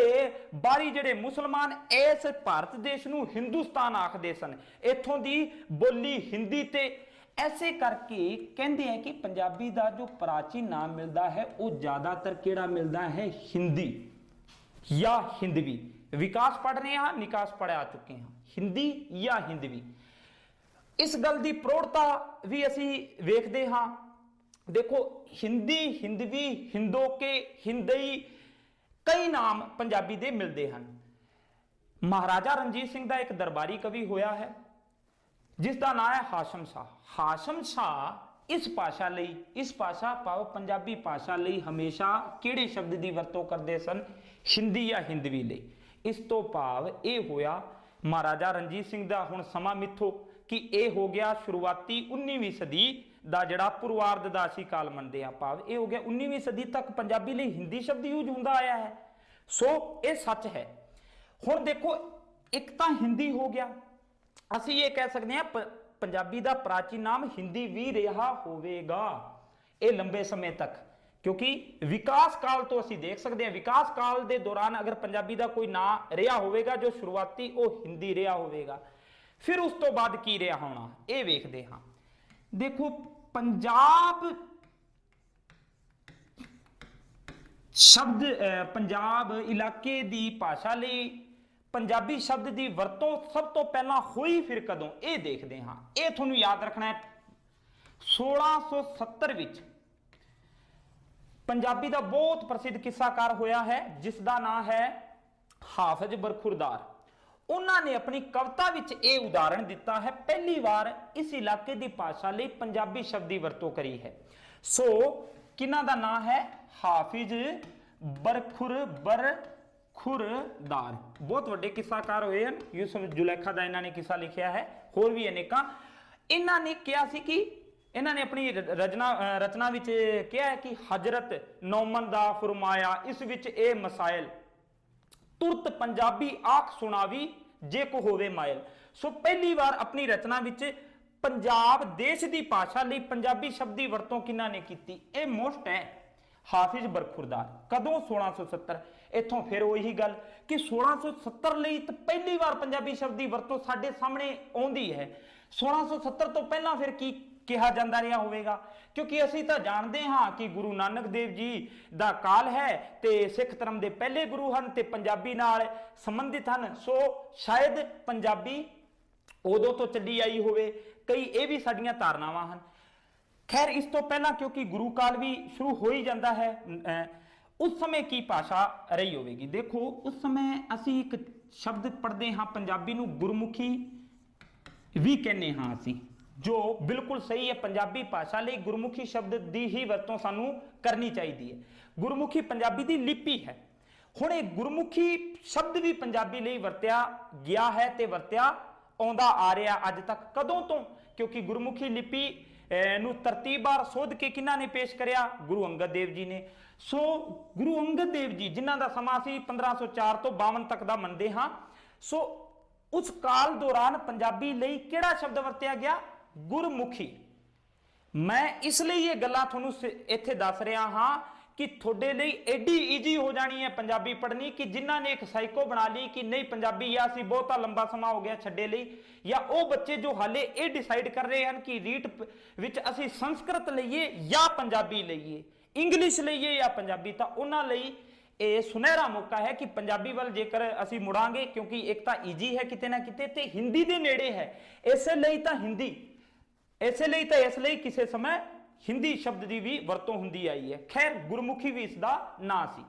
ਬਾਹਰੀ ਜਿਹੜੇ ਮੁਸਲਮਾਨ ਇਸ ਭਾਰਤ ਦੇਸ਼ ਨੂੰ ਹਿੰਦੁਸਤਾਨ ਆਖਦੇ ਸਨ। ਇੱਥੋਂ ਦੀ ਬੋਲੀ ਹਿੰਦੀ ਤੇ ਐਸੇ ਕਰਕੇ ਕਹਿੰਦੇ ਆ ਕਿ ਪੰਜਾਬੀ ਦਾ ਜੋ ਪ੍ਰਾਚੀਨ ਨਾਮ ਮਿਲਦਾ ਹੈ ਉਹ ਜ਼ਿਆਦਾਤਰ ਕਿਹੜਾ ਮਿਲਦਾ ਹੈ, ਹਿੰਦੀ ਜਾਂ ਹਿੰਦਵੀ। ਵਿਕਾਸ ਪੜ੍ਹ ਰਹੇ ਹਾਂ, ਨਿਕਾਸ ਪੜ੍ਹ ਆ ਚੁੱਕੇ ਹਾਂ, ਹਿੰਦੀ ਜਾਂ ਹਿੰਦਵੀ। ਇਸ ਗੱਲ ਦੀ ਪ੍ਰੋੜਤਾ ਵੀ ਅਸੀਂ ਵੇਖਦੇ ਹਾਂ। ਦੇਖੋ ਹਿੰਦੀ, ਹਿੰਦਵੀ, ਹਿੰਦੋਕੇ, ਹਿੰਦਈ ਕਈ ਨਾਮ ਪੰਜਾਬੀ ਦੇ ਮਿਲਦੇ ਹਨ। ਮਹਾਰਾਜਾ ਰਣਜੀਤ ਸਿੰਘ ਦਾ ਇੱਕ ਦਰਬਾਰੀ ਕਵੀ ਹੋਇਆ ਹੈ ਜਿਸ ਦਾ ਨਾਮ ਹੈ ਹਾਸ਼ਮ ਸ਼ਾਹ। ਹਾਸ਼ਮ ਸ਼ਾਹ ਇਸ ਭਾਸ਼ਾ ਲਈ, ਇਸ ਭਾਸ਼ਾ ਭਾਵ ਪੰਜਾਬੀ ਭਾਸ਼ਾ ਲਈ ਹਮੇਸ਼ਾ ਕਿਹੜੇ ਸ਼ਬਦ ਦੀ ਵਰਤੋਂ ਕਰਦੇ ਸਨ, ਹਿੰਦੀ ਜਾਂ ਹਿੰਦਵੀ ਲਈ। ਇਸ ਤੋਂ ਭਾਵ ਇਹ ਹੋਇਆ ਮਹਾਰਾਜਾ ਰਣਜੀਤ ਸਿੰਘ ਦਾ ਹੁਣ ਸਮਾਂ ਮਿੱਥੋ ਕਿ ਇਹ ਹੋ ਗਿਆ ਸ਼ੁਰੂਆਤੀ 19ਵੀਂ ਸਦੀ ਦਾ ਜਿਹੜਾ ਪੂਰਵਾਰਧ ਦਾ ਅਸੀਂ ਕਾਲ ਮੰਨਦੇ ਆ, ਭਾਵ ਇਹ ਹੋ ਗਿਆ 19ਵੀਂ ਸਦੀ ਤੱਕ ਪੰਜਾਬੀ ਲਈ ਹਿੰਦੀ ਸ਼ਬਦ ਯੂਜ਼ ਹੁੰਦਾ ਆਇਆ ਹੈ। ਸੋ ਇਹ ਸੱਚ ਹੈ। ਹੁਣ ਦੇਖੋ ਇੱਕ ਤਾਂ ਹਿੰਦੀ ਹੋ ਗਿਆ, ਅਸੀਂ ਇਹ ਕਹਿ ਸਕਦੇ ਹਾਂ ਪੰਜਾਬੀ ਦਾ ਪ੍ਰਾਚੀਨ ਨਾਮ ਹਿੰਦੀ ਵੀ ਰਿਹਾ ਹੋਵੇਗਾ ਇਹ ਲੰਬੇ ਸਮੇਂ ਤੱਕ, ਕਿਉਂਕਿ ਵਿਕਾਸ ਕਾਲ ਤੋਂ ਅਸੀਂ ਦੇਖ ਸਕਦੇ ਹਾਂ ਵਿਕਾਸ ਕਾਲ ਦੇ ਦੌਰਾਨ ਅਗਰ ਪੰਜਾਬੀ ਦਾ ਕੋਈ ਨਾਂ ਰਿਹਾ ਹੋਵੇਗਾ ਜੋ ਸ਼ੁਰੂਆਤੀ ਉਹ ਹਿੰਦੀ ਰਿਹਾ ਹੋਵੇਗਾ। ਫਿਰ ਉਸ ਤੋਂ ਬਾਅਦ ਕੀ ਰਿਹਾ ਹੋਣਾ ਇਹ ਵੇਖਦੇ ਹਾਂ। ਦੇਖੋ ਪੰਜਾਬ ਸ਼ਬਦ ਪੰਜਾਬ ਇਲਾਕੇ ਦੀ ਭਾਸ਼ਾ ਲਈ ਪੰਜਾਬੀ ਸ਼ਬਦ ਦੀ ਵਰਤੋਂ ਸਭ ਤੋਂ ਪਹਿਲਾਂ ਹੋਈ ਫਿਰ ਕਦੋਂ ਇਹ ਦੇਖਦੇ ਹਾਂ। ਇਹ ਤੁਹਾਨੂੰ ਯਾਦ ਰੱਖਣਾ ਹੈ 1670 ਵਿੱਚ ਪੰਜਾਬੀ ਦਾ ਬਹੁਤ ਪ੍ਰਸਿੱਧ ਕਿੱਸਾਕਾਰ ਹੋਇਆ ਹੈ ਜਿਸ ਦਾ ਨਾਮ ਹੈ ਹਾਫਿਜ਼ ਬਰਖੁਰਦਾਰ। ਉਹਨਾਂ ਨੇ ਆਪਣੀ ਕਵਿਤਾ ਵਿੱਚ ਇਹ ਉਦਾਹਰਣ ਦਿੱਤਾ ਹੈ, ਪਹਿਲੀ ਵਾਰ ਇਸ ਇਲਾਕੇ ਦੀ ਭਾਸ਼ਾ ਲਈ ਪੰਜਾਬੀ ਸ਼ਬਦ ਦੀ ਵਰਤੋਂ ਕਰੀ ਹੈ। ਸੋ ਕਿਹਨਾਂ ਦਾ ਨਾਮ ਹੈ, ਹਾਫਿਜ਼ ਬਰਖੁਰਦਾਰ। ਬਹੁਤ ਵੱਡੇ ਕਿੱਸਾਕਾਰ ਹੋਏ ਹਨ, ਯੂਸਫ ਜ਼ੁਲੈਖਾ ਦਾ ਇਹਨਾਂ ਨੇ ਕਿੱਸਾ ਲਿਖਿਆ ਹੈ, ਹੋਰ ਵੀ ਅਨੇਕਾਂ। ਇਹਨਾਂ ਨੇ ਕਿਹਾ ਸੀ ਕਿ ਇਹਨਾਂ ਨੇ ਆਪਣੀ ਰਚਨਾ ਵਿੱਚ ਕਿਹਾ ਹੈ ਕਿ ਹਜ਼ਰਤ ਨੌਮਨ ਦਾ ਫਰਮਾਇਆ ਇਸ ਵਿੱਚ ਇਹ ਮਸਾਇਲ ਤੁਰਤ ਪੰਜਾਬੀ ਆਖ ਸੁਣਾਵੀ ਜੇ ਕੋ ਹੋਵੇ ਮਾਇਲ। ਸੋ ਪਹਿਲੀ ਵਾਰ ਆਪਣੀ ਰਚਨਾ ਵਿੱਚ ਪੰਜਾਬ ਦੇਸ਼ ਦੀ ਭਾਸ਼ਾ ਲਈ ਪੰਜਾਬੀ ਸ਼ਬਦ ਦੀ ਵਰਤੋਂ ਕਿਹਨਾਂ ਨੇ ਕੀਤੀ, ਇਹ ਮੋਸਟ ਹੈ ਹਾਫਿਜ਼ ਬਰਖੁਰਦਾਰ। ਕਦੋਂ 1670। ਇੱਥੋਂ ਫਿਰ ਉਹੀ ਗੱਲ ਕਿ 1670 ਲਈ ਤਾਂ ਪਹਿਲੀ ਵਾਰ ਪੰਜਾਬੀ ਸ਼ਬਦ ਦੀ ਵਰਤੋਂ ਸਾਡੇ ਸਾਹਮਣੇ ਆਉਂਦੀ ਹੈ। 1670 ਤੋਂ ਪਹਿਲਾਂ ਫਿਰ ਕੀ ਕਿਹਾ ਜਾਂਦਾ ਰਿਹਾ ਹੋਵੇਗਾ, ਕਿਉਂਕਿ ਅਸੀਂ ਤਾਂ ਜਾਣਦੇ ਹਾਂ ਕਿ ਗੁਰੂ ਨਾਨਕ ਦੇਵ ਜੀ ਦਾ ਕਾਲ ਹੈ ਤੇ ਸਿੱਖ ਧਰਮ ਦੇ ਪਹਿਲੇ ਗੁਰੂ ਹਨ ਤੇ ਪੰਜਾਬੀ ਨਾਲ ਸੰਬੰਧਿਤ ਹਨ। ਸੋ ਸ਼ਾਇਦ ਪੰਜਾਬੀ ਉਦੋਂ ਤੋਂ ਚੱਲੀ ਆਈ ਹੋਵੇ, ਕਈ ਇਹ ਵੀ ਸਾਡੀਆਂ ਧਾਰਨਾਵਾਂ ਹਨ। ਖੈਰ ਇਸ ਤੋਂ ਪਹਿਲਾਂ ਕਿਉਂਕਿ ਗੁਰੂ ਕਾਲ ਵੀ ਸ਼ੁਰੂ ਹੋ ਹੀ ਜਾਂਦਾ ਹੈ, ਉਸ ਸਮੇਂ ਕੀ ਭਾਸ਼ਾ ਰਹੀ ਹੋਵੇਗੀ। ਦੇਖੋ ਉਸ ਸਮੇਂ ਅਸੀਂ ਇੱਕ ਸ਼ਬਦ ਪੜ੍ਹਦੇ ਹਾਂ ਪੰਜਾਬੀ ਨੂੰ ਗੁਰਮੁਖੀ ਵੀ ਕਹਿੰਦੇ ਹਾਂ ਅਸੀਂ, ਜੋ ਬਿਲਕੁਲ ਸਹੀ ਹੈ। ਪੰਜਾਬੀ ਭਾਸ਼ਾ ਲਈ ਗੁਰਮੁਖੀ ਸ਼ਬਦ ਦੀ ਹੀ ਵਰਤੋਂ ਸਾਨੂੰ ਕਰਨੀ ਚਾਹੀਦੀ ਹੈ। ਗੁਰਮੁਖੀ ਪੰਜਾਬੀ ਦੀ ਲਿਪੀ ਹੈ। ਹੁਣ ਇਹ ਗੁਰਮੁਖੀ ਸ਼ਬਦ ਵੀ ਪੰਜਾਬੀ ਲਈ ਵਰਤਿਆ ਗਿਆ ਹੈ ਤੇ ਵਰਤਿਆ ਆਉਂਦਾ ਆ ਰਿਹਾ ਅੱਜ ਤੱਕ। ਕਦੋਂ ਤੋਂ, ਕਿਉਂਕਿ ਗੁਰਮੁਖੀ ਲਿਪੀ ਨੂੰ ਤਰਤੀਬਵਾਰ ਸੋਧ ਕੇ ਕਿਹਨਾਂ ਨੇ ਪੇਸ਼ ਕਰਿਆ, ਗੁਰੂ ਅੰਗਦ ਦੇਵ ਜੀ ਨੇ। ਸੋ ਗੁਰੂ ਅੰਗਦ ਦੇਵ ਜੀ ਜਿਨ੍ਹਾਂ ਦਾ ਸਮਾਂ ਸੀ 1504 ਤੋਂ 52 ਤੱਕ ਦਾ ਮੰਨਦੇ ਹਾਂ। ਸੋ ਉਸ ਕਾਲ ਦੌਰਾਨ ਪੰਜਾਬੀ ਲਈ ਕਿਹੜਾ ਸ਼ਬਦ ਵਰਤਿਆ ਗਿਆ, ਗੁਰਮੁਖੀ। ਮੈਂ ਇਸ ਲਈ ਇਹ ਗੱਲਾਂ ਤੁਹਾਨੂੰ ਇੱਥੇ ਦੱਸ ਰਿਹਾ ਹਾਂ ਕਿ ਤੁਹਾਡੇ ਲਈ ਐਡੀ ਈਜ਼ੀ ਹੋ ਜਾਣੀ ਹੈ ਪੰਜਾਬੀ ਪੜ੍ਹਨੀ ਕਿ ਜਿਨ੍ਹਾਂ ਨੇ ਇੱਕ ਸਾਈਕੋ ਬਣਾ ਲਈ ਕਿ ਨਹੀਂ ਪੰਜਾਬੀ ਆ ਅਸੀਂ ਬਹੁਤਾ ਲੰਬਾ ਸਮਾਂ ਹੋ ਗਿਆ ਛੱਡੇ ਲਈ, ਜਾਂ ਉਹ ਬੱਚੇ ਜੋ ਹਾਲੇ ਇਹ ਡਿਸਾਈਡ ਕਰ ਰਹੇ ਹਨ ਕਿ ਰੀਟ ਵਿੱਚ ਅਸੀਂ ਸੰਸਕ੍ਰਿਤ ਲਈਏ ਜਾਂ ਪੰਜਾਬੀ ਲਈਏ, ਇੰਗਲਿਸ਼ ਲਈਏ ਜਾਂ ਪੰਜਾਬੀ, ਤਾਂ ਉਹਨਾਂ ਲਈ ਇਹ ਸੁਨਹਿਰਾ ਮੌਕਾ ਹੈ ਕਿ ਪੰਜਾਬੀ ਵੱਲ ਜੇਕਰ ਅਸੀਂ ਮੁੜਾਂਗੇ, ਕਿਉਂਕਿ ਇੱਕ ਤਾਂ ਈਜ਼ੀ ਹੈ ਕਿਤੇ ਨਾ ਕਿਤੇ ਤੇ ਹਿੰਦੀ ਦੇ ਨੇੜੇ ਹੈ, ਇਸੇ ਲਈ ਤਾਂ ਹਿੰਦੀ ਇਸੇ ਲਈ ਤਾਂ ਇਸ ਲਈ ਕਿਸੇ ਸਮੇਂ ਹਿੰਦੀ ਸ਼ਬਦ ਦੀ ਵੀ ਵਰਤੋਂ ਹੁੰਦੀ ਆਈ ਹੈ। ਖੈਰ ਗੁਰਮੁਖੀ ਵੀ ਇਸ ਦਾ ਨਾਂ ਸੀ।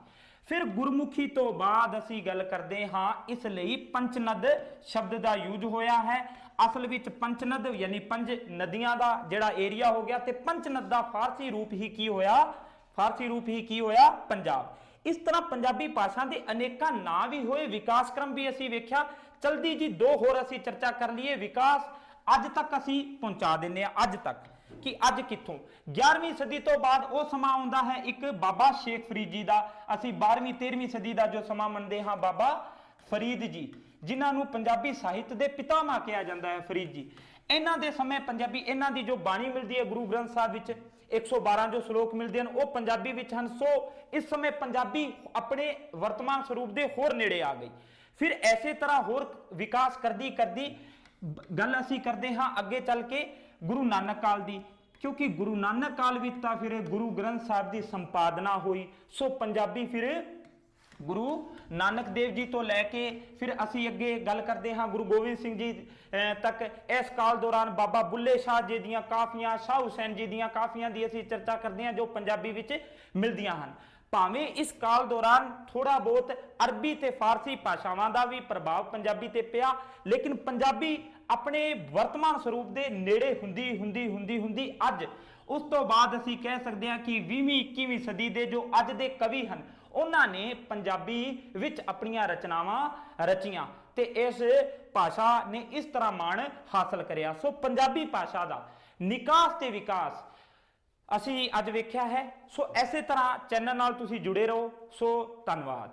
ਫਿਰ ਗੁਰਮੁਖੀ ਤੋਂ ਬਾਅਦ ਅਸੀਂ ਗੱਲ ਕਰਦੇ ਹਾਂ ਇਸ ਲਈ ਪੰਚਨਦ ਸ਼ਬਦ ਦਾ ਯੂਜ਼ ਹੋਇਆ ਹੈ। ਅਸਲ ਵਿੱਚ ਪੰਚਨਦ ਯਾਨੀ ਪੰਜ ਨਦੀਆਂ ਦਾ ਜਿਹੜਾ ਏਰੀਆ ਹੋ ਗਿਆ, ਤੇ ਪੰਚਨਦ ਦਾ ਫਾਰਸੀ ਰੂਪ ਹੀ ਕੀ ਹੋਇਆ ਪੰਜਾਬ। ਇਸ ਤਰ੍ਹਾਂ ਪੰਜਾਬੀ ਭਾਸ਼ਾ ਦੇ ਅਨੇਕਾਂ ਨਾਂ ਵੀ ਹੋਏ, ਵਿਕਾਸ ਕ੍ਰਮ ਵੀ ਅਸੀਂ ਵੇਖਿਆ। ਜਲਦੀ ਜੀ ਦੋ ਹੋਰ ਅਸੀਂ ਚਰਚਾ ਕਰ ਲਈਏ। ਵਿਕਾਸ ਅੱਜ ਤੱਕ ਅਸੀਂ ਪਹੁੰਚਾ ਦਿੰਦੇ ਹਾਂ, ਅੱਜ ਤੱਕ ਕਿ ਅੱਜ ਕਿੱਥੋਂ 11ਵੀਂ ਸਦੀ ਤੋਂ ਬਾਅਦ ਉਹ ਸਮਾਂ ਆਉਂਦਾ ਹੈ ਇੱਕ ਬਾਬਾ ਸ਼ੇਖ ਫਰੀਦ ਜੀ ਦਾ। ਅਸੀਂ 12ਵੀਂ 13ਵੀਂ ਸਦੀ ਦਾ ਜੋ ਸਮਾਂ ਮੰਨਦੇ ਹਾਂ, ਬਾਬਾ ਫਰੀਦ ਜੀ, ਜਿਨ੍ਹਾਂ ਨੂੰ ਪੰਜਾਬੀ ਸਾਹਿਤ ਦੇ ਪਿਤਾਮਾ ਕਿਹਾ ਜਾਂਦਾ ਹੈ, ਫਰੀਦ ਜੀ। ਇਹਨਾਂ ਦੇ ਸਮੇਂ ਪੰਜਾਬੀ, ਇਹਨਾਂ ਦੀ ਜੋ ਬਾਣੀ ਮਿਲਦੀ ਹੈ ਗੁਰੂ ਗ੍ਰੰਥ ਸਾਹਿਬ ਵਿੱਚ 112 ਜੋ ਸ਼ਲੋਕ ਮਿਲਦੇ ਹਨ ਉਹ ਪੰਜਾਬੀ ਵਿੱਚ ਹਨ। ਸੋ ਇਸ ਸਮੇਂ ਪੰਜਾਬੀ ਆਪਣੇ ਵਰਤਮਾਨ ਸਰੂਪ ਦੇ ਹੋਰ ਨੇੜੇ ਆ ਗਈ। ਫਿਰ ਐਸੇ ਤਰ੍ਹਾਂ ਹੋਰ ਵਿਕਾਸ ਕਰਦੀ ਗੱਲ ਅਸੀਂ ਕਰਦੇ ਹਾਂ ਅੱਗੇ ਚੱਲ ਕੇ ਗੁਰੂ ਨਾਨਕ ਕਾਲ ਦੀ, ਕਿਉਂਕਿ ਗੁਰੂ ਨਾਨਕ ਕਾਲ ਵਿੱਚ ਤਾਂ ਫਿਰ ਗੁਰੂ ਗ੍ਰੰਥ ਸਾਹਿਬ ਦੀ ਸੰਪਾਦਨਾ ਹੋਈ। ਸੋ ਪੰਜਾਬੀ ਫਿਰ ਗੁਰੂ ਨਾਨਕ ਦੇਵ ਜੀ ਤੋਂ ਲੈ ਕੇ ਫਿਰ ਅਸੀਂ ਅੱਗੇ ਗੱਲ ਕਰਦੇ ਹਾਂ ਗੁਰੂ ਗੋਬਿੰਦ ਸਿੰਘ ਜੀ ਤੱਕ। ਇਸ ਕਾਲ ਦੌਰਾਨ ਬਾਬਾ ਬੁੱਲੇ ਸ਼ਾਹ ਜੀ ਦੀਆਂ ਕਾਫੀਆਂ, ਸ਼ਾਹ ਹੁਸੈਨ ਜੀ ਦੀਆਂ ਕਾਫੀਆਂ ਦੀ ਅਸੀਂ ਚਰਚਾ ਕਰਦੇ ਹਾਂ ਜੋ ਪੰਜਾਬੀ ਵਿੱਚ ਮਿਲਦੀਆਂ ਹਨ। ਭਾਵੇਂ ਇਸ ਕਾਲ ਦੌਰਾਨ ਥੋੜਾ ਬਹੁਤ ਅਰਬੀ ਤੇ ਫਾਰਸੀ ਭਾਸ਼ਾਵਾਂ ਦਾ ਵੀ ਪ੍ਰਭਾਵ ਪੰਜਾਬੀ ਤੇ ਪਿਆ, ਲੇਕਿਨ ਪੰਜਾਬੀ ਆਪਣੇ ਵਰਤਮਾਨ ਸਰੂਪ ਦੇ ਨੇੜੇ ਹੁੰਦੀ ਅੱਜ। ਉਸ ਤੋਂ ਬਾਅਦ ਅਸੀਂ ਕਹਿ ਸਕਦੇ ਹਾਂ ਕਿ 20ਵੀਂ 21ਵੀਂ ਸਦੀ ਦੇ ਜੋ ਅੱਜ ਦੇ ਕਵੀ ਹਨ ਉਹਨਾਂ ਨੇ ਪੰਜਾਬੀ ਵਿੱਚ ਆਪਣੀਆਂ ਰਚਨਾਵਾਂ ਰਚੀਆਂ ਤੇ ਇਸ ਭਾਸ਼ਾ ਨੇ ਇਸ ਤਰ੍ਹਾਂ ਮਾਣ ਹਾਸਲ ਕਰਿਆ। ਸੋ ਪੰਜਾਬੀ ਭਾਸ਼ਾ ਦਾ ਨਿਕਾਸ ਤੇ ਵਿਕਾਸ ਅਸੀਂ ਅੱਜ ਵੇਖਿਆ ਹੈ। ਸੋ ਐਸੇ ਤਰ੍ਹਾਂ ਚੈਨਲ ਨਾਲ ਤੁਸੀਂ ਜੁੜੇ ਰਹੋ। ਸੋ ਧੰਨਵਾਦ।